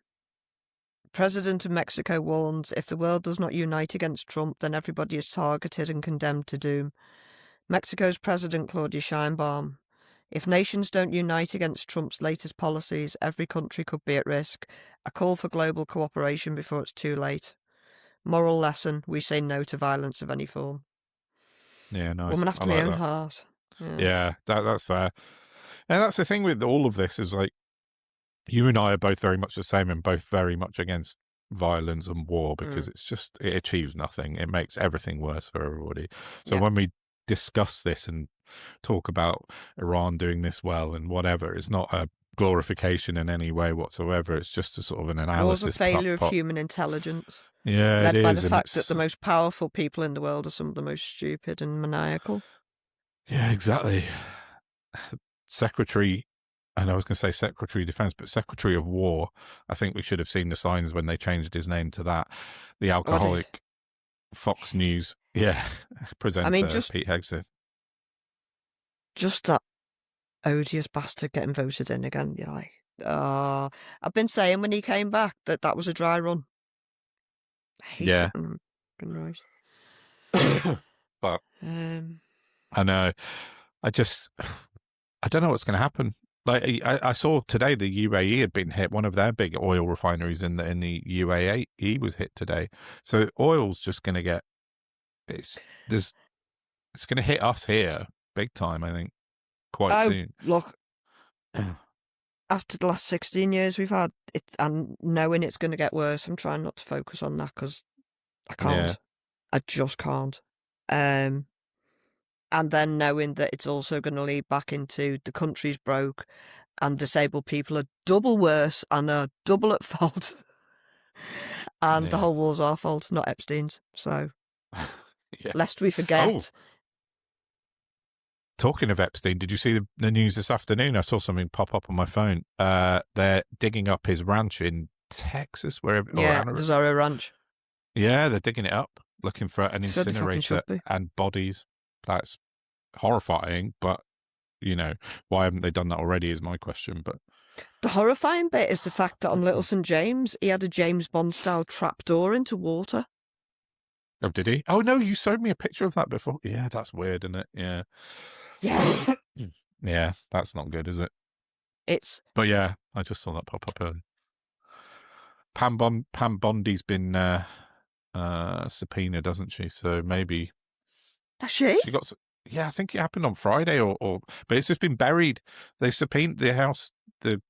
Speaker 2: President of Mexico warns, if the world does not unite against Trump, then everybody is targeted and condemned to doom. Mexico's President Claudia Scheinbaum. If nations don't unite against Trump's latest policies, every country could be at risk. A call for global cooperation before it's too late. Moral lesson, we say no to violence of any form.
Speaker 1: Yeah, nice.
Speaker 2: Woman after my own heart.
Speaker 1: Yeah, that's fair. And that's the thing with all of this, is like, you and I are both very much the same and both very much against violence and war, because it's just, it achieves nothing. It makes everything worse for everybody. So when we discuss this and talk about Iran doing this well and whatever, it's not a glorification in any way whatsoever. It's just a sort of an analysis.
Speaker 2: War's a failure of human intelligence.
Speaker 1: Yeah,
Speaker 2: led
Speaker 1: it
Speaker 2: by
Speaker 1: is,
Speaker 2: the
Speaker 1: and
Speaker 2: fact that the most powerful people in the world are some of the most stupid and maniacal.
Speaker 1: Yeah, exactly. Secretary, and I was going to say Secretary of Defense, but Secretary of War. I think we should have seen the signs when they changed his name to that. The alcoholic Fox News, presenter, Pete Hegseth.
Speaker 2: Just that odious bastard getting voted in again. You're like, I've been saying when he came back that was a dry run. I hate it. Right.
Speaker 1: But I know. I don't know what's going to happen. Like I saw today, the UAE had been hit. One of their big oil refineries in the UAE was hit today. So oil's just going to get it's going to hit us here big time. I think quite soon.
Speaker 2: Look, after the last 16 years we've had it, and knowing it's going to get worse, I'm trying not to focus on that because I can't. Yeah. I just can't. And then knowing that it's also going to lead back into the country's broke and disabled people are double worse and are double at fault. And the whole war's our fault, not Epstein's. So, lest we forget. Oh.
Speaker 1: Talking of Epstein, did you see the news this afternoon? I saw something pop up on my phone. They're digging up his ranch in Texas, wherever.
Speaker 2: The Zorro Ranch.
Speaker 1: Yeah, they're digging it up, looking for an incinerator and bodies. That's horrifying, but, why haven't they done that already is my question. But
Speaker 2: the horrifying bit is the fact that on Little St. James, he had a James Bond-style trapdoor into water.
Speaker 1: Oh, did he? Oh, no, you showed me a picture of that before. Yeah, that's weird, isn't it? Yeah.
Speaker 2: Yeah.
Speaker 1: Yeah, that's not good, is it? But yeah, I just saw that pop up earlier. Pam Bondi's been subpoenaed, hasn't she? So maybe...
Speaker 2: Has she?
Speaker 1: She got... Yeah, I think it happened on Friday, but it's just been buried. They've subpoenaed the House, the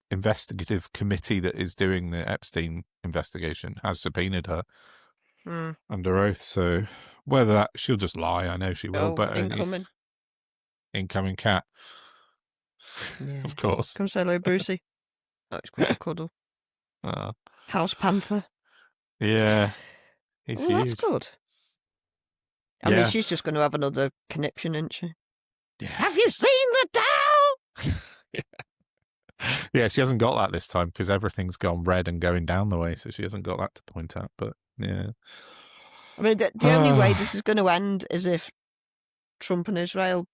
Speaker 1: investigative committee that is doing the Epstein investigation has subpoenaed her under oath. So whether that she'll just lie, I know she will. But incoming cat, of course.
Speaker 2: Come say hello, Brucey. It's quite a cuddle. House Panther.
Speaker 1: Yeah, he's huge.
Speaker 2: That's good. I mean, she's just going to have another conniption, isn't she?
Speaker 1: Yeah.
Speaker 2: Have you seen the Dow?
Speaker 1: Yeah, she hasn't got that this time because everything's gone red and going down the way, so she hasn't got that to point out. But yeah,
Speaker 2: I mean, the only way this is going to end is if Trump and Israel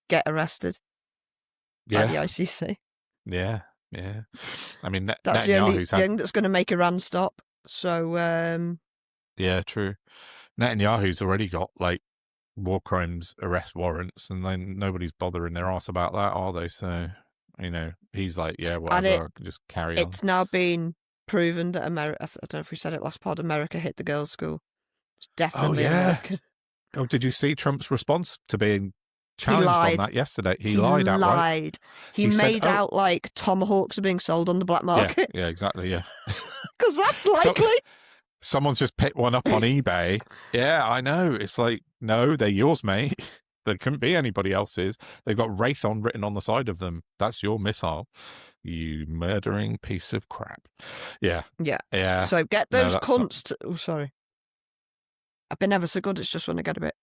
Speaker 2: get arrested by the ICC.
Speaker 1: Yeah. I mean,
Speaker 2: that's the only thing that's going to make Iran stop. So,
Speaker 1: yeah, true. Netanyahu's already got war crimes arrest warrants, and then nobody's bothering their ass about that, are they? So, he's like, yeah, whatever, I can just carry on.
Speaker 2: It's now been proven that America, I don't know if we said it last pod, America hit the girls' school. It's definitely American.
Speaker 1: Oh, did you see Trump's response to being challenged on that yesterday? He lied outright.
Speaker 2: He made out like tomahawks are being sold on the black market.
Speaker 1: Yeah, exactly, yeah.
Speaker 2: Because that's likely.
Speaker 1: Someone's just picked one up on eBay. Yeah, I know. It's like, no, they're yours, mate. There couldn't be anybody else's. They've got Raytheon written on the side of them. That's your missile. You murdering piece of crap. Yeah.
Speaker 2: So get those cunts to... Oh, sorry. I've been ever so good. It's just when I get a bit...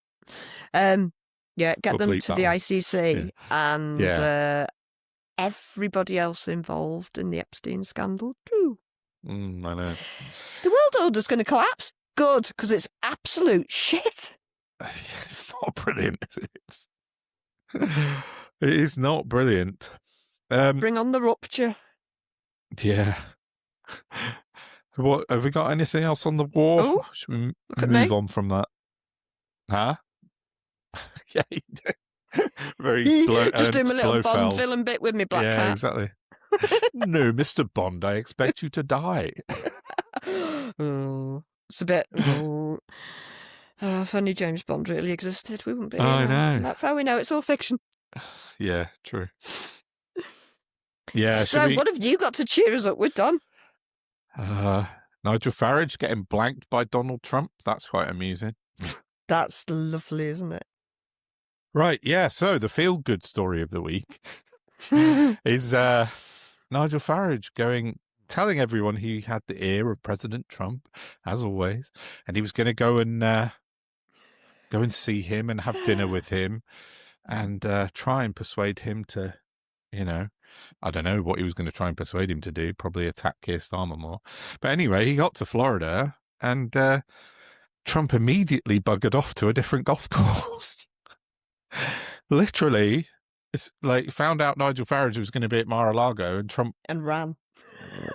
Speaker 2: get them to the ICC and everybody else involved in the Epstein scandal too.
Speaker 1: I know.
Speaker 2: The world order's going to collapse. Good, because it's absolute shit.
Speaker 1: It's not brilliant, is it? It is not brilliant.
Speaker 2: Bring on the rupture.
Speaker 1: Yeah. What have we got? Anything else on the war?
Speaker 2: Oh,
Speaker 1: should we move on from that? Huh? Yeah, you do. Very
Speaker 2: just do my little Bond villain bit with me black cat.
Speaker 1: Yeah, exactly. No, Mr. Bond, I expect you to die.
Speaker 2: It's a bit... if only James Bond really existed, we wouldn't be here.
Speaker 1: I know.
Speaker 2: That's how we know it's all fiction.
Speaker 1: Yeah, true. Yeah.
Speaker 2: So what have you got to cheer us up with, Don?
Speaker 1: Nigel Farage getting blanked by Donald Trump. That's quite amusing.
Speaker 2: That's lovely, isn't it?
Speaker 1: Right, yeah. So the feel-good story of the week is Nigel Farage telling everyone he had the ear of President Trump, as always, and he was going to go and see him and have dinner with him and try and persuade him to, I don't know what he was going to try and persuade him to do, probably attack Keir Starmer more. But anyway, he got to Florida and Trump immediately buggered off to a different golf course. Literally, it's like found out Nigel Farage was going to be at Mar-a-Lago and Trump
Speaker 2: and ran.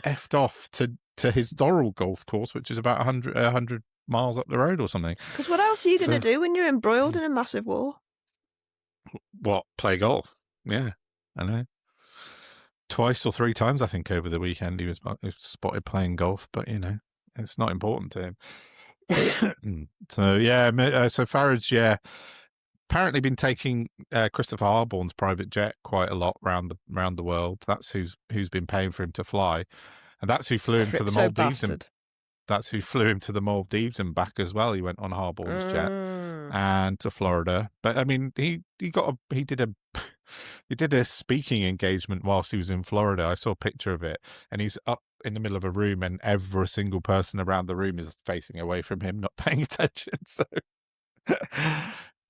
Speaker 1: Effed off to his Doral golf course, which is about 100 miles up the road or something.
Speaker 2: Because what else are you going to do when you're embroiled in a massive war?
Speaker 1: What, play golf? Yeah, I know. Twice or three times, I think, over the weekend he was spotted playing golf, but, it's not important to him. So, yeah, so Farage, yeah, apparently been taking Christopher Harborne's private jet quite a lot round the world. That's who's been paying for him to fly, and that's who flew him to the Maldives. And that's who flew him to the Maldives and back as well. He went on Harborne's jet and to Florida. But I mean, he did a speaking engagement whilst he was in Florida. I saw a picture of it, and he's up in the middle of a room, and every single person around the room is facing away from him, not paying attention. So.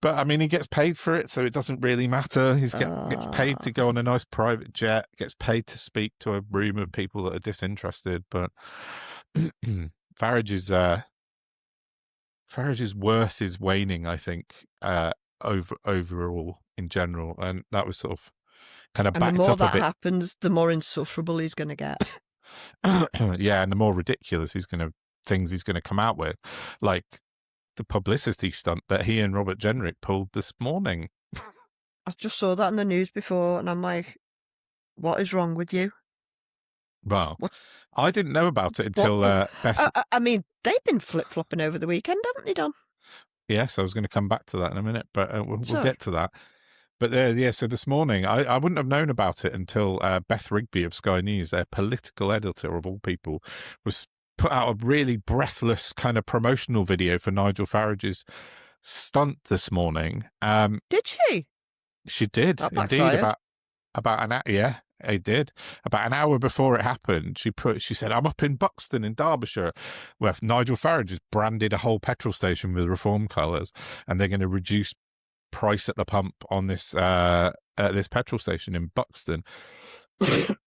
Speaker 1: But, I mean, he gets paid for it, so it doesn't really matter. He gets paid to go on a nice private jet, gets paid to speak to a room of people that are disinterested. But Farage's worth is waning, I think, overall in general. And that was sort of kind of backed up a bit.
Speaker 2: And the more that happens, the more insufferable he's going to get.
Speaker 1: Yeah, and the more ridiculous things he's going to come out with. Like the publicity stunt that he and Robert Jenrick pulled this morning.
Speaker 2: I just saw that in the news before, and I'm like, what is wrong with you?
Speaker 1: Well, I didn't know about it until Beth...
Speaker 2: I mean, they've been flip-flopping over the weekend, haven't they, Don?
Speaker 1: Yes, I was going to come back to that in a minute, but we'll get to that. But yeah, so this morning, I wouldn't have known about it until Beth Rigby of Sky News, their political editor of all people, was put out a really breathless kind of promotional video for Nigel Farage's stunt this morning.
Speaker 2: Did she?
Speaker 1: She did, indeed. About an hour. Yeah, it did. About an hour before it happened, she said, "I'm up in Buxton in Derbyshire, where Nigel Farage has branded a whole petrol station with Reform colours, and they're going to reduce price at the pump on this this petrol station in Buxton."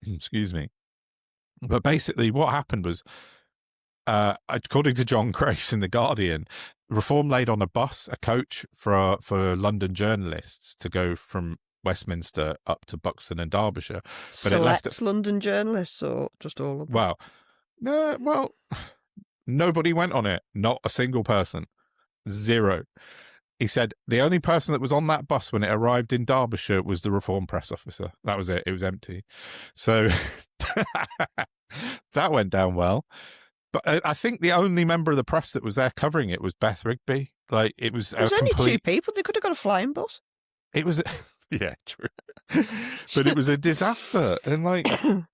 Speaker 1: Excuse me. But basically, what happened was, according to John Grace in The Guardian, Reform laid on a coach for London journalists to go from Westminster up to Buxton and Derbyshire. But it left
Speaker 2: London journalists, or just all of them?
Speaker 1: Well, nobody went on it. Not a single person. Zero. He said the only person that was on that bus when it arrived in Derbyshire was the Reform press officer. That was it. It was empty. So that went down well. But I think the only member of the press that was there covering it was Beth Rigby. Like, it was
Speaker 2: There's only two people. They could have got a flying bus.
Speaker 1: It was, yeah, true. But it was a disaster. And like, him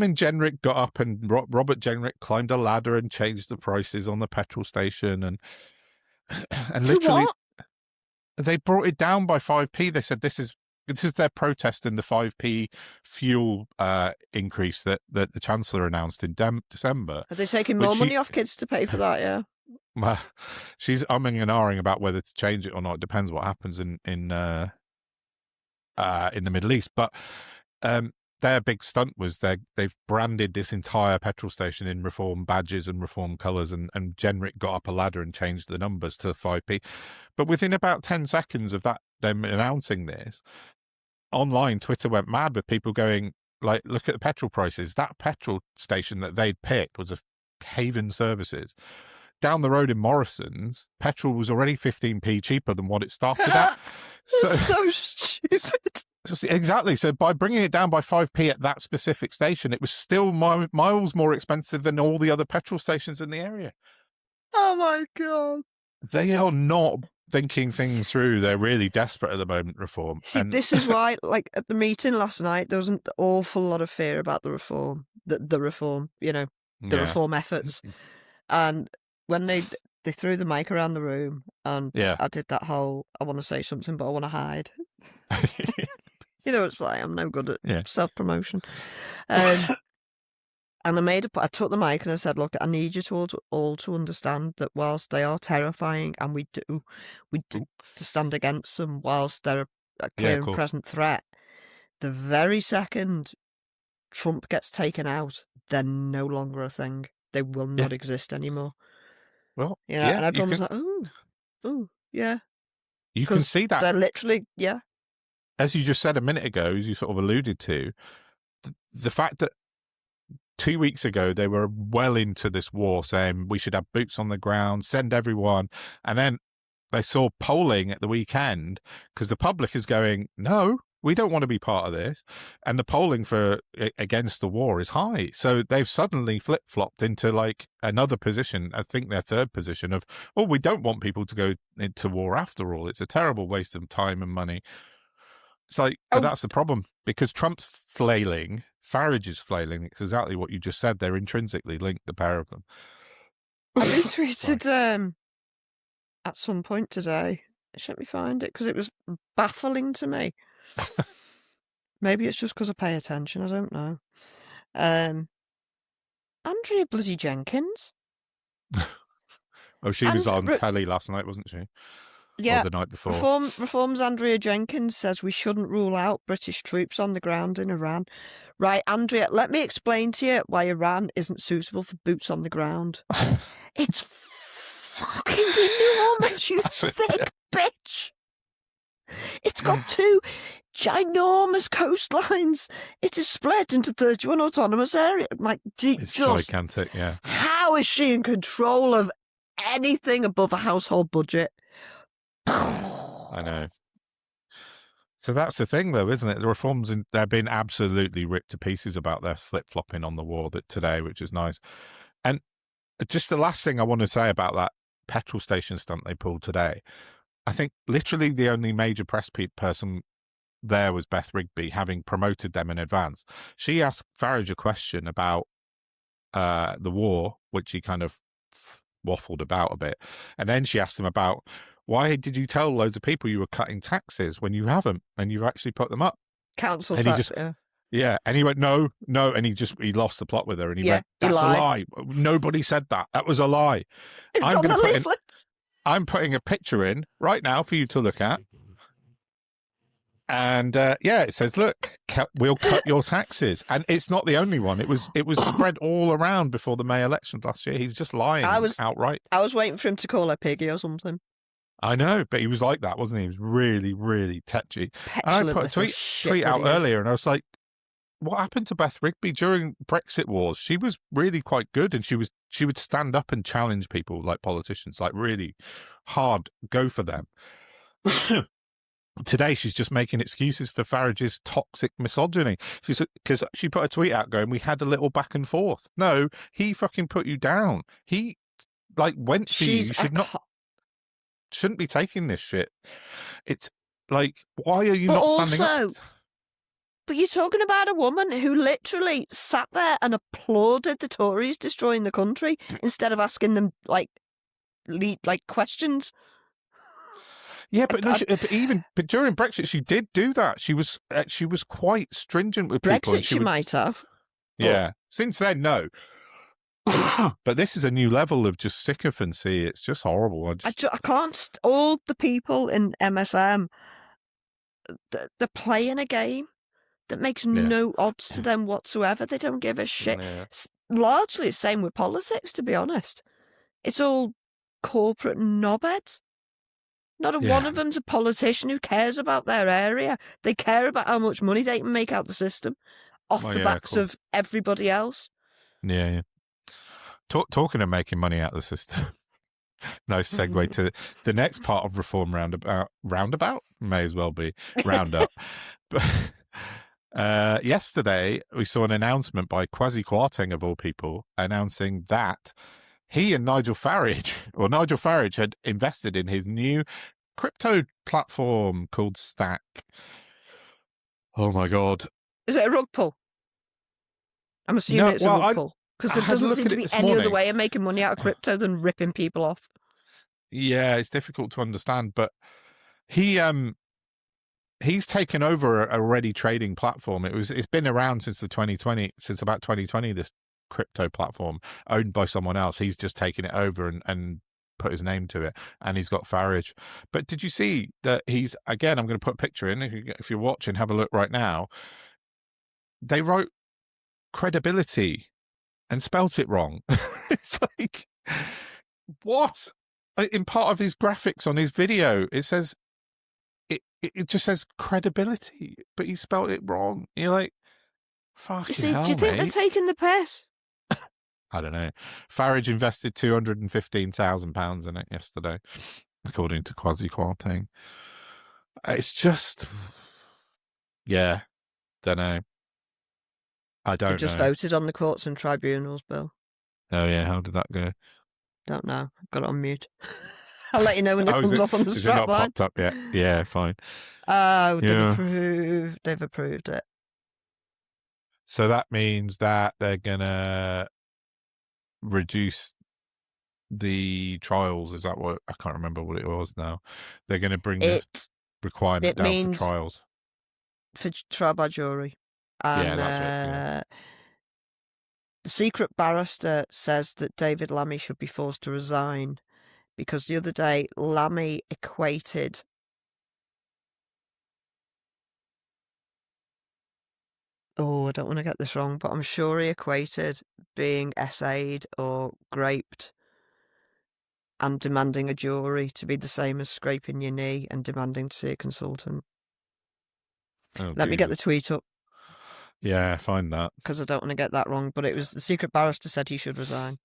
Speaker 1: and Jenrick got up, and Robert Jenrick climbed a ladder and changed the prices on the petrol station, and literally, they brought it down by 5p. They said this is their protest in the 5p fuel increase that the Chancellor announced in December.
Speaker 2: Are they taking more money off kids to pay for that, yeah?
Speaker 1: Well, she's umming and ahhing about whether to change it or not. It depends what happens in the Middle East. But their big stunt was they've branded this entire petrol station in Reform badges and Reform colours, and Jenrick got up a ladder and changed the numbers to 5p. But within about 10 seconds of them announcing this, online Twitter went mad with people going, like, look at the petrol prices. That petrol station that they'd picked was a Haven Services. Down the road in Morrison's, petrol was already 15p cheaper than what it started at.
Speaker 2: So stupid.
Speaker 1: Exactly. So by bringing it down by 5p at that specific station, it was still miles more expensive than all the other petrol stations in the area.
Speaker 2: Oh my God.
Speaker 1: They are not thinking things through. They're really desperate at the moment, Reform.
Speaker 2: See, this is why, like, at the meeting last night, there was an awful lot of fear about the Reform, the Reform, the Reform efforts. And when they threw the mic around the room, and I did that whole, I want to say something, but I want to hide. You know, it's like I'm no good at
Speaker 1: Yeah.
Speaker 2: self-promotion. And I took the mic and I said, look, I need you to all to understand that whilst they are terrifying and we do to stand against them whilst they're a clear and present threat, the very second Trump gets taken out, they're no longer a thing. They will not exist anymore.
Speaker 1: Well,
Speaker 2: and everyone's like, oh, yeah.
Speaker 1: You can see that.
Speaker 2: They're literally,
Speaker 1: As you just said a minute ago, as you sort of alluded to, the fact that 2 weeks ago they were well into this war saying we should have boots on the ground, send everyone, and then they saw polling at the weekend because the public is going, no, we don't want to be part of this, and the polling for against the war is high, so they've suddenly flip-flopped into like another position, I think their third position of, oh, we don't want people to go into war after all, it's a terrible waste of time and money. It's like, but that's the problem, because Trump's flailing, Farage is flailing. It's exactly what you just said. They're intrinsically linked, the pair of them.
Speaker 2: I retweeted at some point today. Let me find it, because it was baffling to me. Maybe it's just because I pay attention. I don't know. Andrea bloody Jenkins.
Speaker 1: Oh, she was on telly last night, wasn't she?
Speaker 2: Yeah,
Speaker 1: or the night before.
Speaker 2: Reform's Andrea Jenkins says we shouldn't rule out British troops on the ground in Iran. Right, Andrea, let me explain to you why Iran isn't suitable for boots on the ground. It's fucking enormous, you thick bitch. It's got 2 ginormous coastlines. It is split into 31 autonomous areas.
Speaker 1: It's gigantic, yeah.
Speaker 2: How is she in control of anything above a household budget?
Speaker 1: I know. So that's the thing, though, isn't it? The Reforms, they're being absolutely ripped to pieces about their flip-flopping on the war today, which is nice. And just the last thing I want to say about that petrol station stunt they pulled today, I think literally the only major press person there was Beth Rigby, having promoted them in advance. She asked Farage a question about the war, which he kind of waffled about a bit. And then she asked him about, why did you tell loads of people you were cutting taxes when you haven't, and you've actually put them up?
Speaker 2: Council tax,
Speaker 1: yeah. And he went, no. And he lost the plot with her, and he went, that's a lie. Nobody said that. That was a lie.
Speaker 2: It's on the leaflets.
Speaker 1: I'm putting a picture in right now for you to look at. And it says, look, we'll cut your taxes. And it's not the only one. It was spread all around before the May elections last year. He's just lying outright.
Speaker 2: I was waiting for him to call her piggy or something.
Speaker 1: I know, but he was like that, wasn't he? He was really, really tetchy. And I put a tweet out earlier, and I was like, what happened to Beth Rigby during Brexit wars? She was really quite good, and she would stand up and challenge people like politicians, like really hard, go for them. Today, she's just making excuses for Farage's toxic misogyny. Because she put a tweet out going, we had a little back and forth. No, he fucking put you down. He went for you. You shouldn't be taking this shit. It's like, why are you not standing up?
Speaker 2: But you're talking about a woman who literally sat there and applauded the Tories destroying the country instead of asking them questions.
Speaker 1: Yeah, but but during Brexit, she did do that. She was quite stringent with people.
Speaker 2: Brexit, she might have.
Speaker 1: Yeah. Since then, no. But this is a new level of just sycophancy. It's just horrible.
Speaker 2: I can't. All the people in MSM, they're playing a game that makes no odds to them whatsoever. They don't give a shit. Yeah. Largely the same with politics, to be honest. It's all corporate knobheads. Not one of them's a politician who cares about their area. They care about how much money they can make out the system off the backs of everybody else.
Speaker 1: Yeah. Talking of making money out of the system, nice segue to the next part of Reform Roundabout may as well be Roundup. But yesterday, we saw an announcement by Kwasi Kwarteng, of all people, announcing that he and Nigel Farage had invested in his new crypto platform called Stack. Oh my God.
Speaker 2: Is it a rug pull? I'm assuming it's a rug pull. Because there doesn't seem to be any other way of making money out of crypto than ripping people off.
Speaker 1: Yeah, it's difficult to understand, but he he's taken over a already trading platform. It's been around since about 2020. This crypto platform owned by someone else. He's just taken it over and put his name to it, and he's got Farage. But did you see that he's, again, I'm going to put a picture in, if you're watching, have a look right now. They wrote credibility and spelt it wrong. It's like, what? In part of his graphics on his video, it says, it just says credibility, but he spelt it wrong. You're like, fucking hell,
Speaker 2: do you think
Speaker 1: mate.
Speaker 2: they're taking the piss?
Speaker 1: I don't know. Farage invested £215,000 in it yesterday, according to Kwasi Kwarteng. It's just, yeah, don't know. I don't know.
Speaker 2: They just voted on the courts and tribunals bill.
Speaker 1: Oh, yeah, how did that go?
Speaker 2: Don't know. I've got it on mute. I'll let you know when it comes up on the
Speaker 1: strap line. Is it not popped up yet? Yeah, fine.
Speaker 2: Oh, they've approved it.
Speaker 1: So that means that they're going to reduce the trials. Is that what? I can't remember what it was now. They're going to bring the requirement down for trials.
Speaker 2: For trial by jury. And,
Speaker 1: yeah, that's it. Yeah.
Speaker 2: The secret barrister says that David Lammy should be forced to resign because the other day Lammy equated I don't want to get this wrong, but I'm sure he equated being essayed or graped and demanding a jury to be the same as scraping your knee and demanding to see a consultant. Let me get the tweet up.
Speaker 1: Yeah, find that.
Speaker 2: Because I don't want to get that wrong, but it was the secret barrister said he should resign.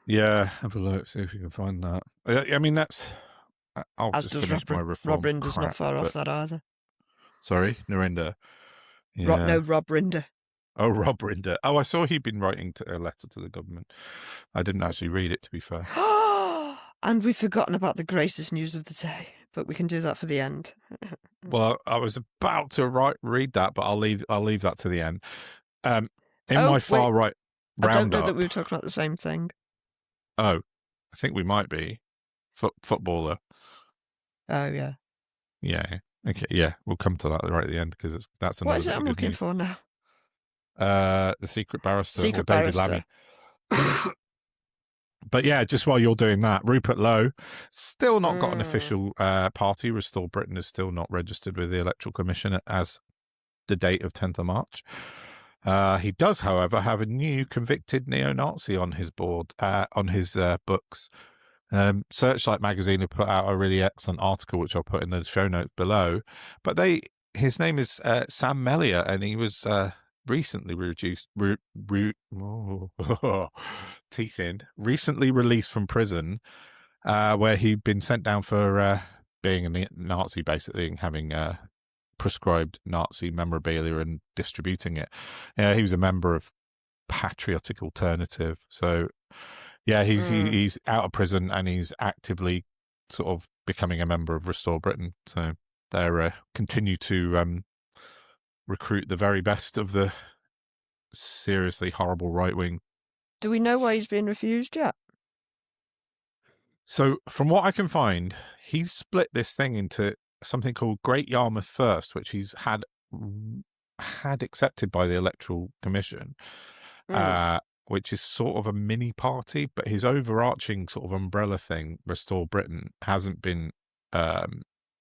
Speaker 1: Yeah, have a look, see if you can find that. I mean, that's... I'll just finish my reform.
Speaker 2: Rob Rinder's not far off that either.
Speaker 1: Sorry, Narinder. Yeah.
Speaker 2: No, Rob Rinder.
Speaker 1: Oh, Rob Rinder. Oh, I saw he'd been writing a letter to the government. I didn't actually read it, to be fair.
Speaker 2: And we've forgotten about the greatest news of the day, but we can do that for the end.
Speaker 1: Well, I was about to read that, but I'll leave that to the end. My far right roundup. I don't know
Speaker 2: that we were talking about the same thing.
Speaker 1: Oh, I think we might be. Footballer.
Speaker 2: Oh, yeah.
Speaker 1: Yeah. Okay, yeah, we'll come to that right at the end because that's another.
Speaker 2: What is it I'm looking for now?
Speaker 1: The secret barrister, David Lammy. But yeah, just while you're doing that, Rupert Lowe still not got an official party. Restore Britain is still not registered with the Electoral Commission as the date of 10th of March. He does, however, have a new convicted neo-Nazi on his board, on his books. Searchlight magazine have put out a really excellent article, which I'll put in the show notes below. But his name is Sam Mellier, and he was recently recently released from prison, where he'd been sent down for being a Nazi, basically, and having prescribed Nazi memorabilia and distributing it. He was a member of Patriotic Alternative, so. Yeah, he's out of prison and he's actively sort of becoming a member of Restore Britain. So they continue to recruit the very best of the seriously horrible right wing.
Speaker 2: Do we know why he's been refused yet?
Speaker 1: So from what I can find, he's split this thing into something called Great Yarmouth First, which he's had accepted by the Electoral Commission. Which is sort of a mini party, but his overarching sort of umbrella thing, Restore Britain, hasn't been,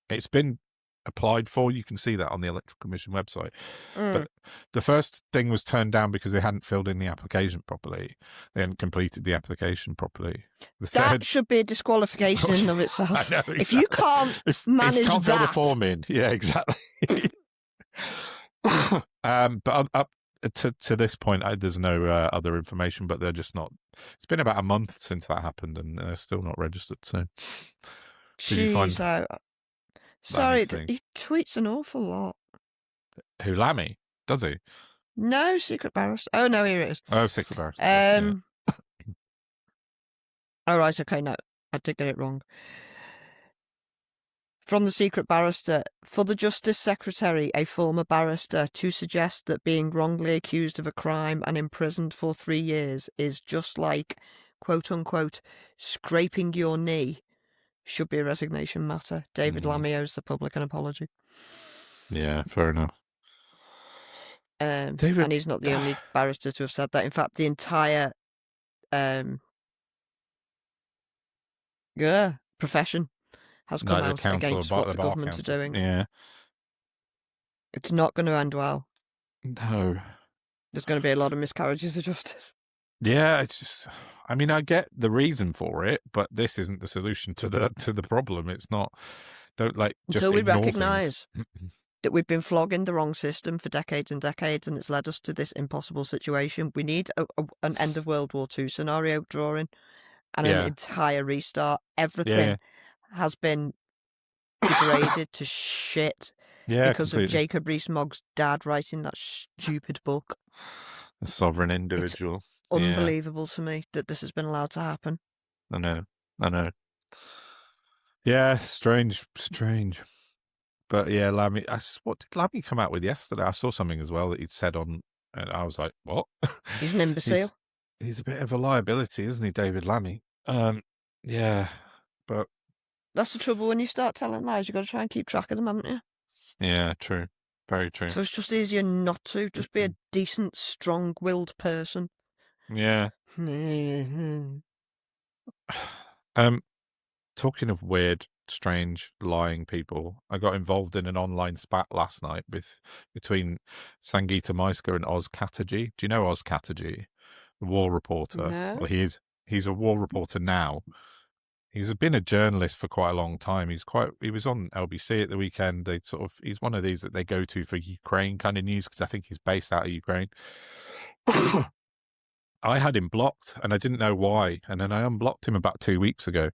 Speaker 1: it's been applied for. You can see that on the Electoral Commission website. But the first thing was turned down because they hadn't filled in the application properly. They hadn't completed the application properly.
Speaker 2: That should be a disqualification in and of itself.
Speaker 1: I know, exactly.
Speaker 2: If you can't manage
Speaker 1: if you can't
Speaker 2: that...
Speaker 1: fill the form in. Yeah, exactly. But up to this point, there's no other information, but they're just not. It's been about a month since that happened, and they're still not registered. So,
Speaker 2: sorry, he tweets an awful lot.
Speaker 1: Who, Lammy? Does he?
Speaker 2: No, secret barrister. Oh no, here it is.
Speaker 1: Oh, secret barrister. Yeah.
Speaker 2: Oh right, okay, no, I did get it wrong. From the secret barrister, for the Justice Secretary, a former barrister, to suggest that being wrongly accused of a crime and imprisoned for 3 years is just like, quote-unquote, scraping your knee should be a resignation matter. David Lammy owes the public an apology.
Speaker 1: Yeah, fair enough.
Speaker 2: And he's not the only barrister to have said that. In fact, the entire profession has come out against what the government are doing.
Speaker 1: Yeah.
Speaker 2: It's not going to end well.
Speaker 1: No.
Speaker 2: There's going to be a lot of miscarriages of justice.
Speaker 1: Yeah, it's just, I mean, I get the reason for it, but this isn't the solution to the problem. It's not, don't like just
Speaker 2: until we
Speaker 1: ignore
Speaker 2: recognise that we've been flogging the wrong system for decades and decades, and it's led us to this impossible situation. We need an end of World War II scenario drawing and an entire restart. Everything has been degraded to shit because of Jacob Rees-Mogg's dad writing that stupid book.
Speaker 1: The sovereign individual.
Speaker 2: It's unbelievable to me that this has been allowed to happen.
Speaker 1: I know. Yeah, strange. But yeah, Lammy, what did Lammy come out with yesterday? I saw something as well that he'd said on, and I was like, what?
Speaker 2: He's an imbecile.
Speaker 1: He's a bit of a liability, isn't he, David Lammy? Yeah, but...
Speaker 2: That's the trouble when you start telling lies. You've got to try and keep track of them, haven't you?
Speaker 1: Yeah, true. Very true.
Speaker 2: So it's just easier not to. Just be a decent, strong-willed person.
Speaker 1: Yeah. Talking of weird, strange, lying people, I got involved in an online spat last night between Sangeeta Maiska and Oz Chatterjee. Do you know Oz Chatterjee? A war reporter.
Speaker 2: No.
Speaker 1: Well, he's a war reporter now. He's been a journalist for quite a long time. He was on LBC at the weekend. He's one of these that they go to for Ukraine kind of news because I think he's based out of Ukraine. I had him blocked and I didn't know why. And then I unblocked him about 2 weeks ago.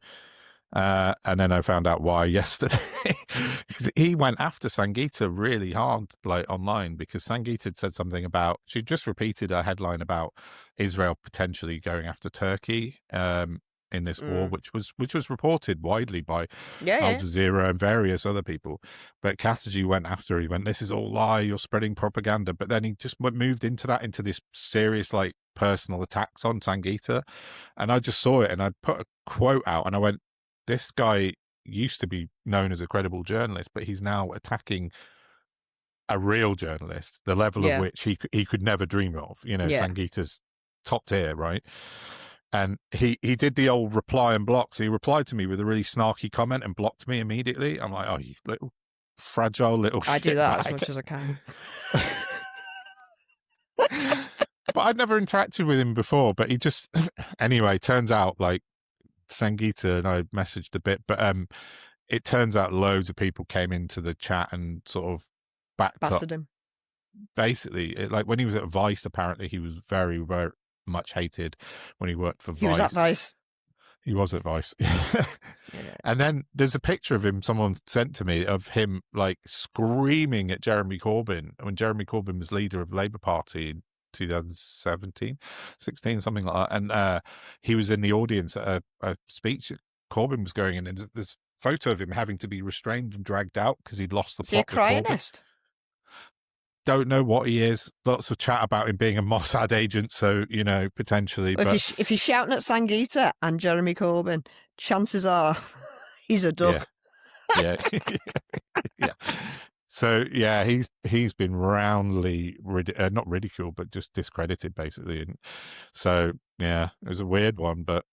Speaker 1: And then I found out why yesterday. Because he went after Sangeeta really hard, like online, because Sangeeta had said something about, she just repeated a headline about Israel potentially going after Turkey in this war, which was reported widely by Al Jazeera and various other people. But Chatterjee went after her. He went, this is all lie, you're spreading propaganda. But then he just moved into this serious, like, personal attacks on Sangeeta. And I just saw it and I put a quote out and I went, this guy used to be known as a credible journalist, but he's now attacking a real journalist, the level of which he could never dream of. You know, Sangeeta's top tier, right? And he did the old reply and block. So he replied to me with a really snarky comment and blocked me immediately. I'm like, oh, you little fragile little shit.
Speaker 2: I do that as much as I can.
Speaker 1: But I'd never interacted with him before, but he just, anyway, turns out like, Sangeeta and I messaged a bit, but it turns out loads of people came into the chat and sort of battered
Speaker 2: him.
Speaker 1: Basically, like when he was at Vice, apparently he was very, very much hated when he worked for Vice.
Speaker 2: He was at Vice.
Speaker 1: He was at Vice. And then there's a picture of him someone sent to me of him like screaming at Jeremy Corbyn when Jeremy Corbyn was leader of the Labour Party in 2017, 16, something like that. And he was in the audience at a speech that Corbyn was going in, and there's this photo of him having to be restrained and dragged out because he'd lost the plot.
Speaker 2: Is he a Crionist?
Speaker 1: Don't know what he is. Lots of chat about him being a Mossad agent, so, you know, potentially.
Speaker 2: Well,
Speaker 1: but
Speaker 2: if you're shouting at Sangeeta and Jeremy Corbyn, chances are he's a duck.
Speaker 1: Yeah. Yeah. So yeah, he's been roundly not ridiculed, but just discredited basically. And so yeah, it was a weird one, but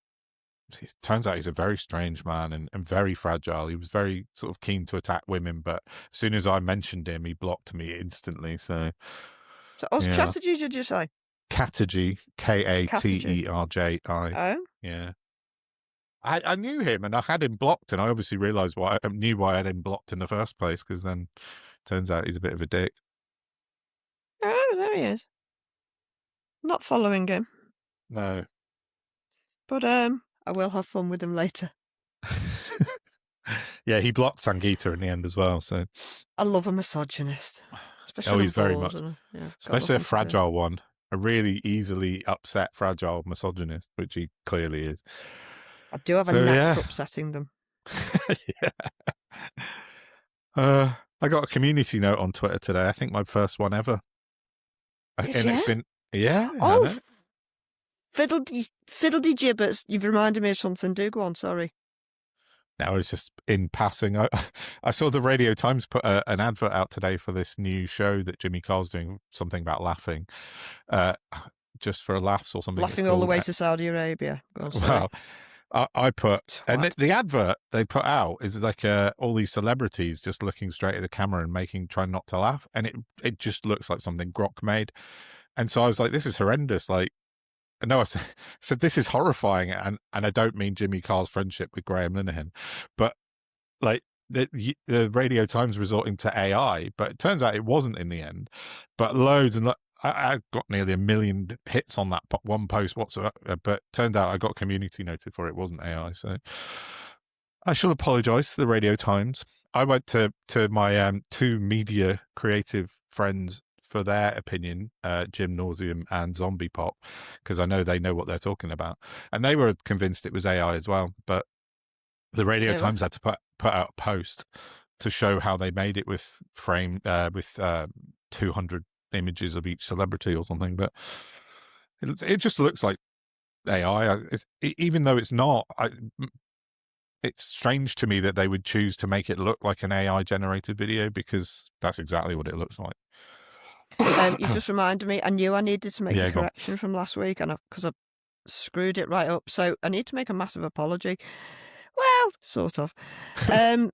Speaker 1: it turns out he's a very strange man and very fragile. He was very sort of keen to attack women, but as soon as I mentioned him, he blocked me instantly. So
Speaker 2: Oz Chatterjee, did you say?
Speaker 1: Chatterjee, Katerji.
Speaker 2: Oh,
Speaker 1: yeah. I knew him and I had him blocked, and I obviously realised why I knew why I had him blocked in the first place, because then turns out he's a bit of a dick.
Speaker 2: Oh, there he is. Not following him.
Speaker 1: No.
Speaker 2: But I will have fun with him later.
Speaker 1: Yeah, he blocked Sangeeta in the end as well. So
Speaker 2: I love a misogynist. Especially
Speaker 1: he's very much, especially a fragile one, a really easily upset, fragile misogynist, which he clearly is.
Speaker 2: I do have a knack for upsetting them.
Speaker 1: I got a community note on Twitter today. I think my first one ever. It's been
Speaker 2: Oh, fiddledy gibbets! You've reminded me of something. Do go on. Sorry.
Speaker 1: No, it's just in passing. I saw the Radio Times put an advert out today for this new show that Jimmy Carr's doing, something about laughing, uh, just for laughs or something. It's
Speaker 2: Laughing all the
Speaker 1: called.
Speaker 2: way to Saudi Arabia. Go on, sorry.
Speaker 1: Well, I put, and
Speaker 2: Twat.
Speaker 1: the advert they put out is like all these celebrities just looking straight at the camera and trying not to laugh, and it just looks like something Grok made. And so I was like, this is horrendous. Like, no, I said this is horrifying, and I don't mean Jimmy Carr's friendship with Graham Linehan, but like the Radio Times resorting to AI, but it turns out it wasn't in the end. But loads and I got nearly 1 million hits on that one post whatsoever, but turned out I got community noted for it wasn't AI. So I shall apologise to the Radio Times. I went to my two media creative friends for their opinion, Jim Nauseum and Zombie Pop, because I know they know what they're talking about, and they were convinced it was AI as well. But the Radio Times had to put out a post to show how they made it with 200 images of each celebrity or something. But it just looks like AI, even though it's not. It's strange to me that they would choose to make it look like an AI generated video, because that's exactly what it looks like.
Speaker 2: You just reminded me, I knew I needed to make a correction from last week, and because I screwed it right up, so I need to make a massive apology. Well, sort of. I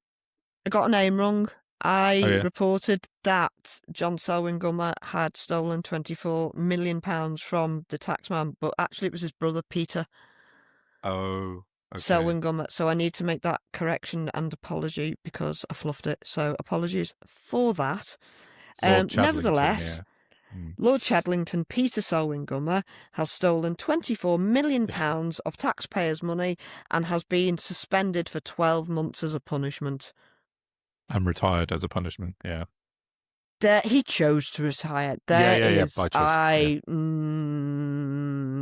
Speaker 2: got a name wrong. I reported that John Selwyn-Gummer had stolen £24 million from the taxman, but actually it was his brother Peter.
Speaker 1: Oh, okay.
Speaker 2: Selwyn-Gummer. So I need to make that correction and apology because I fluffed it. So apologies for that. Nevertheless, Lord Chadlington, Peter Selwyn-Gummer, has stolen £24 million of taxpayers' money and has been suspended for 12 months as a punishment.
Speaker 1: And retired as a punishment, yeah.
Speaker 2: He chose to retire. By choice.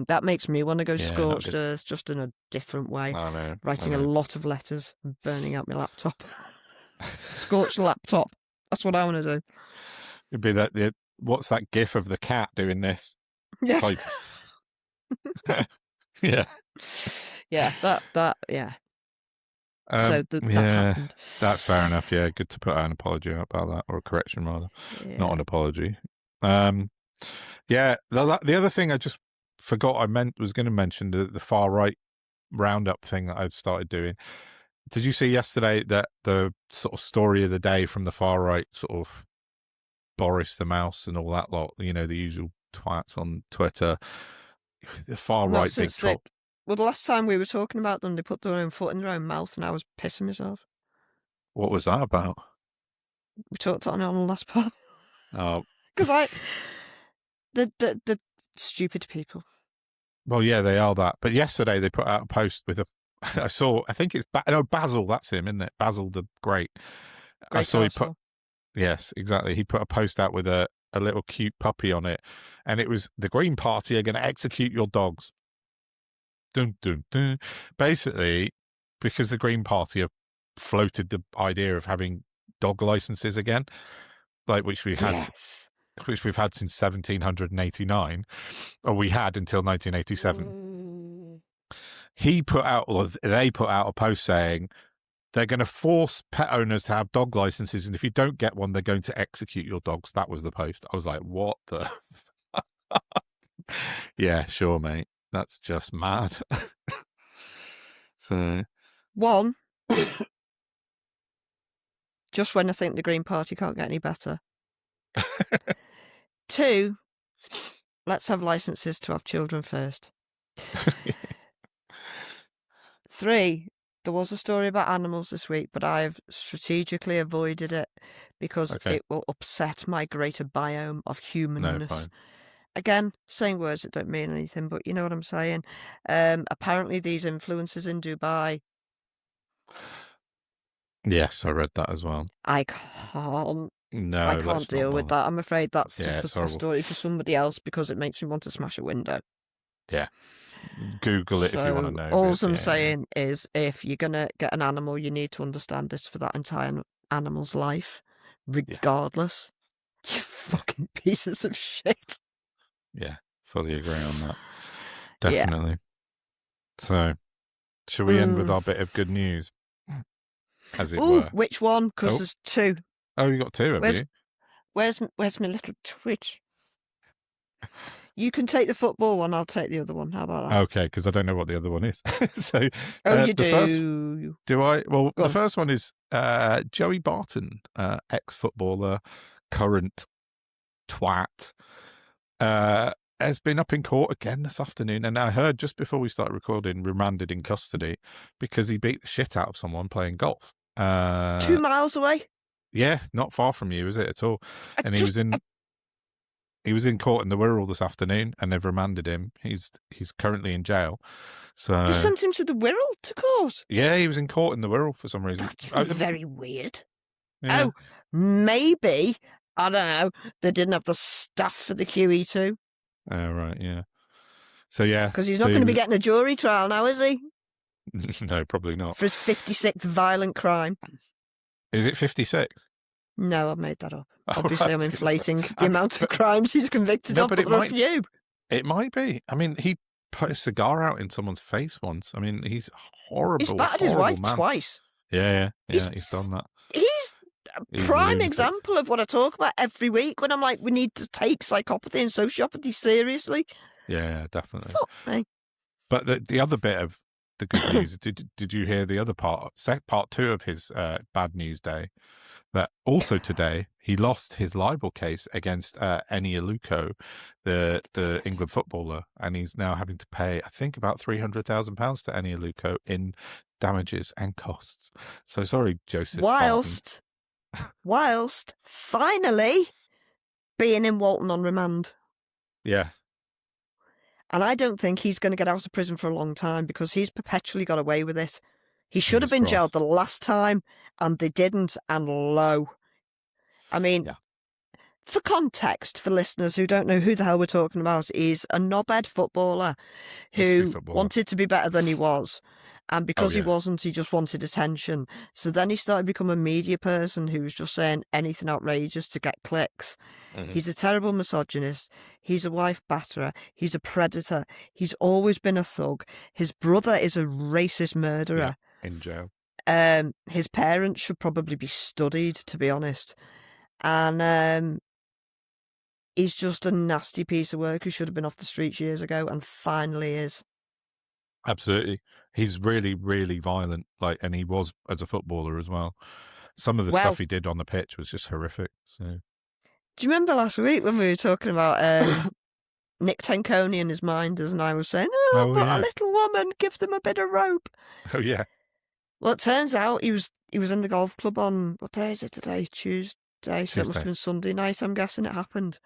Speaker 2: That makes me want to go scorched earth, just in a different way. Writing a lot of letters and burning out my laptop. Scorched laptop. That's what I want to do.
Speaker 1: It'd be that. What's that gif of the cat doing this?
Speaker 2: Yeah.
Speaker 1: Like, yeah.
Speaker 2: Yeah. That. Yeah. So that happened.
Speaker 1: That's fair enough. Yeah, good to put out an apology about that, or a correction rather, not an apology. Yeah. The other thing I just forgot I was going to mention, the far right roundup thing that I've started doing. Did you see yesterday that the sort of story of the day from the far right, sort of Boris the Mouse and all that lot? You know, the usual twats on Twitter. The far right big top.
Speaker 2: Well, the last time we were talking about them, they put their own foot in their own mouth, and I was pissing myself.
Speaker 1: What was that about?
Speaker 2: We talked on it on the last part.
Speaker 1: Oh,
Speaker 2: because the stupid people.
Speaker 1: Well, yeah, they are that. But yesterday they put out a post with I think it's Basil. That's him, isn't it? Basil the Great. I saw he put. Yes, exactly. He put a post out with a little cute puppy on it, and it was, the Green Party are going to execute your dogs. Dun, dun, dun. Basically, because the Green Party have floated the idea of having dog licenses again, like which we've had since 1789, or we had until 1987. They put out a post saying they're going to force pet owners to have dog licenses, and if you don't get one, they're going to execute your dogs. That was the post. I was like, what the? Yeah, sure, mate. That's just mad. So,
Speaker 2: one, just when I think the Green Party can't get any better. 2, let's have licenses to have children first. 3, there was a story about animals this week, but I've strategically avoided it because it will upset my greater biome of humanness.
Speaker 1: No, fine.
Speaker 2: Again, saying words that don't mean anything, but you know what I'm saying. Apparently these influencers in Dubai.
Speaker 1: Yes, I read that as well.
Speaker 2: I can't
Speaker 1: let's
Speaker 2: deal with that. I'm afraid that's
Speaker 1: a
Speaker 2: story for somebody else, because it makes me want to smash a window.
Speaker 1: Yeah. Google it if you want to know.
Speaker 2: All I'm saying is, if you're going to get an animal, you need to understand this for that entire animal's life, regardless. Yeah. You fucking pieces of shit.
Speaker 1: Yeah, fully agree on that. Definitely. So, shall we end with our bit of good news? as it
Speaker 2: Ooh,
Speaker 1: were.
Speaker 2: which one? Because
Speaker 1: Oh.
Speaker 2: there's two.
Speaker 1: Oh, you got two, have you?
Speaker 2: Where's my little twitch? You can take the football one. I'll take the other one. How about that?
Speaker 1: Okay, because I don't know what the other one is. So,
Speaker 2: You
Speaker 1: the
Speaker 2: do.
Speaker 1: first, do I? Well,
Speaker 2: Go
Speaker 1: the
Speaker 2: on.
Speaker 1: first one is Joey Barton, ex-footballer, current twat, has been up in court again this afternoon. And I heard just before we started recording, remanded in custody because he beat the shit out of someone playing golf.
Speaker 2: 2 miles away.
Speaker 1: Yeah, not far from you, is it at all? And he was in court in the Wirral this afternoon, and they've remanded him. He's currently in jail. So
Speaker 2: Just sent him to the Wirral to court.
Speaker 1: Yeah, he was in court in the Wirral for some reason.
Speaker 2: That's very weird.
Speaker 1: Yeah.
Speaker 2: Oh, maybe, I don't know, they didn't have the staff for the QE2.
Speaker 1: Oh, right, yeah. So, yeah.
Speaker 2: Because he's not going to be getting a jury trial now, is he?
Speaker 1: No, probably not.
Speaker 2: For his 56th violent crime.
Speaker 1: Is it 56?
Speaker 2: No, I've made that up.
Speaker 1: Oh,
Speaker 2: Obviously,
Speaker 1: right,
Speaker 2: I'm inflating the amount of crimes he's convicted of,
Speaker 1: but
Speaker 2: but there are a few.
Speaker 1: It might be. I mean, he put a cigar out in someone's face once. I mean, he's horrible.
Speaker 2: He's battered his wife
Speaker 1: man.
Speaker 2: twice.
Speaker 1: Yeah, he's done that.
Speaker 2: He's a prime example of what I talk about every week when I'm like, we need to take psychopathy and sociopathy seriously.
Speaker 1: Yeah, definitely.
Speaker 2: Fuck me.
Speaker 1: But the other bit of the good news, did you hear the other part two of his bad news day? That also today he lost his libel case against Eni Aluko, the England footballer, and he's now having to pay, I think, about £300,000 to Eni Aluko in damages and costs. So sorry, Joseph.
Speaker 2: Whilst finally being in Walton on remand.
Speaker 1: Yeah.
Speaker 2: And I don't think he's going to get out of prison for a long time because he's perpetually got away with it. He should have been jailed the last time, and they didn't, and lo. I mean, for context, for listeners who don't know who the hell we're talking about, he's a knobhead footballer who wanted to be better than he was. And because he wasn't, he just wanted attention. So then he started becoming a media person who was just saying anything outrageous to get clicks. Mm-hmm. He's a terrible misogynist. He's a wife batterer. He's a predator. He's always been a thug. His brother is a racist murderer.
Speaker 1: Yeah, in jail.
Speaker 2: His parents should probably be studied, to be honest. And he's just a nasty piece of work who should have been off the streets years ago and finally is.
Speaker 1: Absolutely. He's really, really violent, and he was as a footballer as well. Some of the stuff he did on the pitch was just horrific. So,
Speaker 2: do you remember last week when we were talking about Nick Tenconi and his minders, and I was saying, a little woman, give them a bit of rope.
Speaker 1: Oh yeah.
Speaker 2: Well, it turns out he was in the golf club on, what day is it today? Tuesday. So it must have been Sunday night. I'm guessing it happened.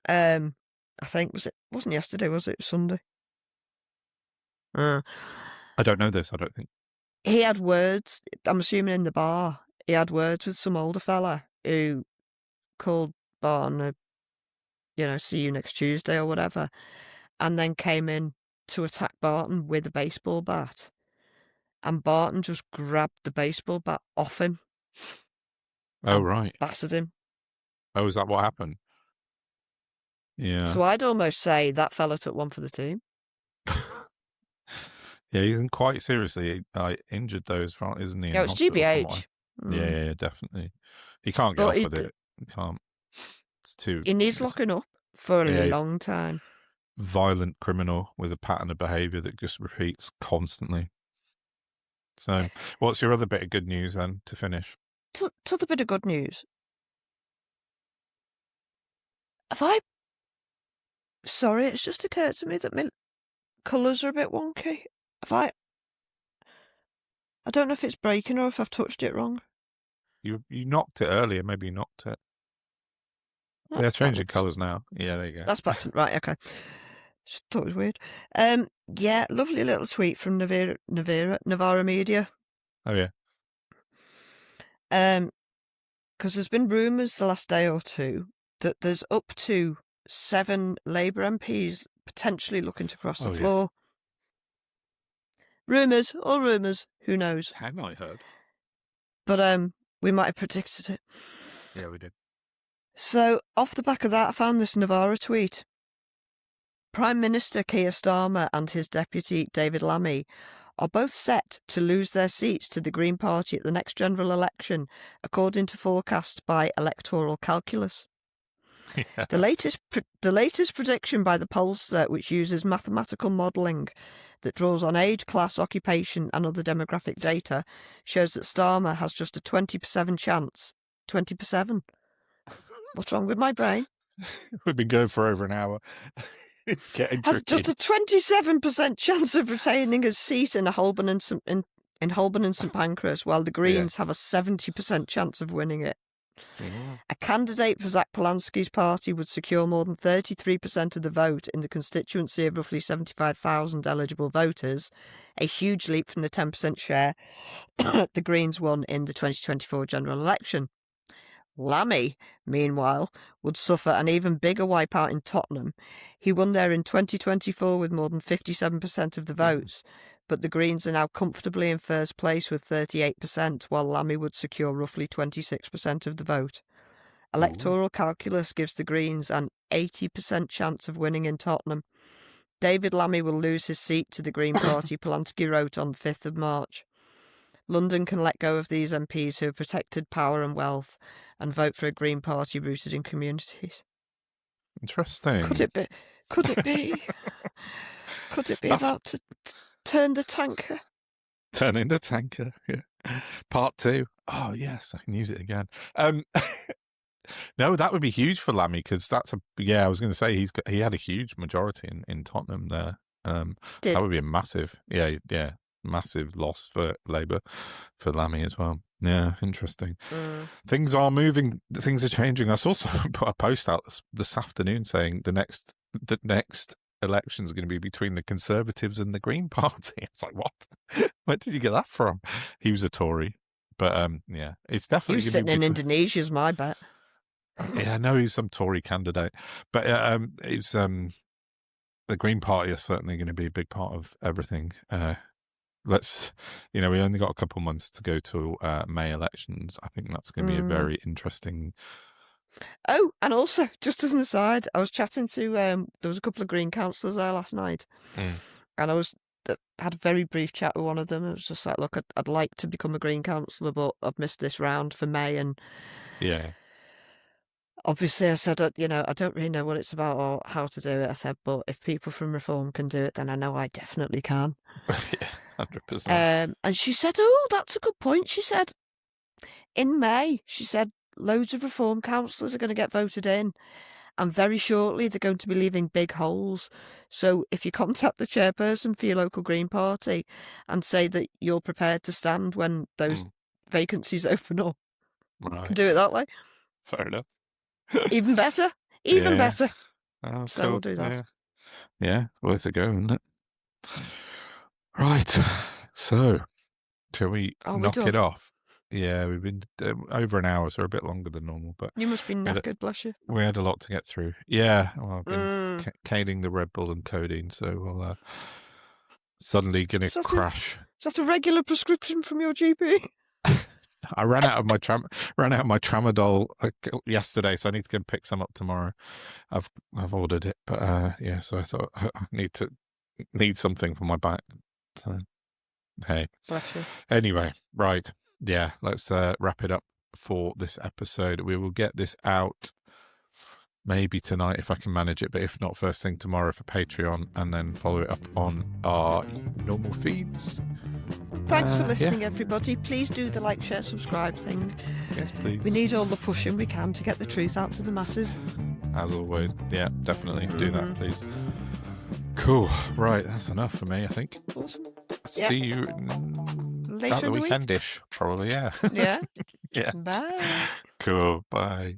Speaker 2: I think wasn't yesterday, was it? Sunday.
Speaker 1: I don't know this. I don't think
Speaker 2: he had words. I'm assuming in the bar, he had words with some older fella who called Barton, see you next Tuesday or whatever, and then came in to attack Barton with a baseball bat, and Barton just grabbed the baseball bat off him.
Speaker 1: Oh right,
Speaker 2: battered him.
Speaker 1: Oh, is that what happened? Yeah.
Speaker 2: So I'd almost say that fella took one for the team.
Speaker 1: Yeah, he's quite seriously injured though, isn't he?
Speaker 2: Yeah, it's GBH.
Speaker 1: Yeah, definitely. He can't get off with it. He can't. It's too.
Speaker 2: He needs locking up for a long time.
Speaker 1: Violent criminal with a pattern of behaviour that just repeats constantly. So, what's your other bit of good news then to finish?
Speaker 2: T'other bit of good news. Sorry, it's just occurred to me that my colours are a bit wonky. I don't know if it's breaking or if I've touched it wrong.
Speaker 1: You knocked it earlier. Maybe you knocked it. They're changing colours now. Yeah, there you go.
Speaker 2: That's back to right. Okay. Just thought it was weird. Yeah, lovely little tweet from Navarra Media.
Speaker 1: Oh yeah.
Speaker 2: Because there's been rumours the last day or two that there's up to 7 Labour MPs potentially looking to cross the floor. Yes. Rumours, all rumours. Who knows?
Speaker 1: Have I heard?
Speaker 2: But we might have predicted it.
Speaker 1: Yeah, we did.
Speaker 2: So off the back of that, I found this Navarra tweet. Prime Minister Keir Starmer and his deputy David Lammy are both set to lose their seats to the Green Party at the next general election, according to forecasts by Electoral Calculus.
Speaker 1: Yeah.
Speaker 2: The latest prediction by the pollster, which uses mathematical modelling that draws on age, class, occupation and other demographic data, shows that Starmer has just a 20% chance. 20%? What's wrong with my brain?
Speaker 1: We've been going for over an hour. It's getting
Speaker 2: Has
Speaker 1: tricky.
Speaker 2: just a 27% chance of retaining his seat in Holborn and St Pancras, while the Greens have a 70% chance of winning it. A candidate for Zach Polanski's party would secure more than 33% of the vote in the constituency of roughly 75,000 eligible voters, a huge leap from the 10% share the Greens won in the 2024 general election. Lammy, meanwhile, would suffer an even bigger wipeout in Tottenham. He won there in 2024 with more than 57% of the votes, but the Greens are now comfortably in first place with 38%, while Lammy would secure roughly 26% of the vote. Electoral Calculus gives the Greens an 80% chance of winning in Tottenham. David Lammy will lose his seat to the Green Party, Polanski wrote on the 5th of March. London can let go of these MPs who have protected power and wealth and vote for a Green Party rooted in communities.
Speaker 1: Interesting.
Speaker 2: Could it be? Could it be about to turn the tanker?
Speaker 1: Turning the tanker, yeah. Part 2. Oh, yes, I can use it again. No, that would be huge for Lammy, because that's I was going to say he had a huge majority in Tottenham there. That would be a massive, massive loss for Labour, for Lammy as well. Yeah, interesting. Things are moving. Things are changing. I also put a post out this afternoon saying the next election is going to be between the Conservatives and the Green Party. It's like, what? Where did you get that from? He was a Tory, but it's definitely.
Speaker 2: He was sitting in Indonesia, is my bet.
Speaker 1: Yeah, I know he's some Tory candidate, but it's the Green Party are certainly going to be a big part of everything. We only got a couple months to go to May elections. I think that's going to be a very interesting.
Speaker 2: Oh, and also, just as an aside, I was chatting to there was a couple of Green councillors there last night, and I had a very brief chat with one of them. It was just like, look, I'd like to become a Green councillor, but I've missed this round for May, and obviously I said, I don't really know what it's about or how to do it. I said, but if people from Reform can do it, then I know I definitely can.
Speaker 1: 100%.
Speaker 2: And she said, oh, that's a good point. She said, in May, loads of Reform councillors are going to get voted in, and very shortly they're going to be leaving big holes. So if you contact the chairperson for your local Green Party and say that you're prepared to stand when those vacancies open up, you can do it that way.
Speaker 1: Fair enough.
Speaker 2: Even better. Even better.
Speaker 1: Oh,
Speaker 2: so
Speaker 1: cool.
Speaker 2: We'll do that.
Speaker 1: Yeah, worth a go, isn't it? Right. So, shall we knock it off? Yeah, we've been over an hour, so a bit longer than normal. But
Speaker 2: you must be knackered, bless you.
Speaker 1: We had a lot to get through. Yeah, well, I've been caning the Red Bull and codeine, so we'll suddenly going to crash.
Speaker 2: Is that a regular prescription from your GP?
Speaker 1: I ran out of my tramadol yesterday, so I need to go and pick some up tomorrow. I've ordered it, but so I thought I need something for my back. So, hey,
Speaker 2: bless you.
Speaker 1: Anyway, right, let's wrap it up for this episode. We will get this out maybe tonight if I can manage it, but if not, first thing tomorrow for Patreon, and then follow it up on our normal feeds.
Speaker 2: Thanks for listening, everybody. Please do the like, share, subscribe thing.
Speaker 1: Yes, please.
Speaker 2: We need all the pushing we can to get the truth out to the masses.
Speaker 1: As always. Yeah, definitely. Do that, please. Cool. Right, that's enough for me, I think.
Speaker 2: Awesome.
Speaker 1: See you
Speaker 2: later
Speaker 1: at the weekend-ish, probably, yeah.
Speaker 2: Yeah?
Speaker 1: Yeah.
Speaker 2: Bye.
Speaker 1: Cool. Bye.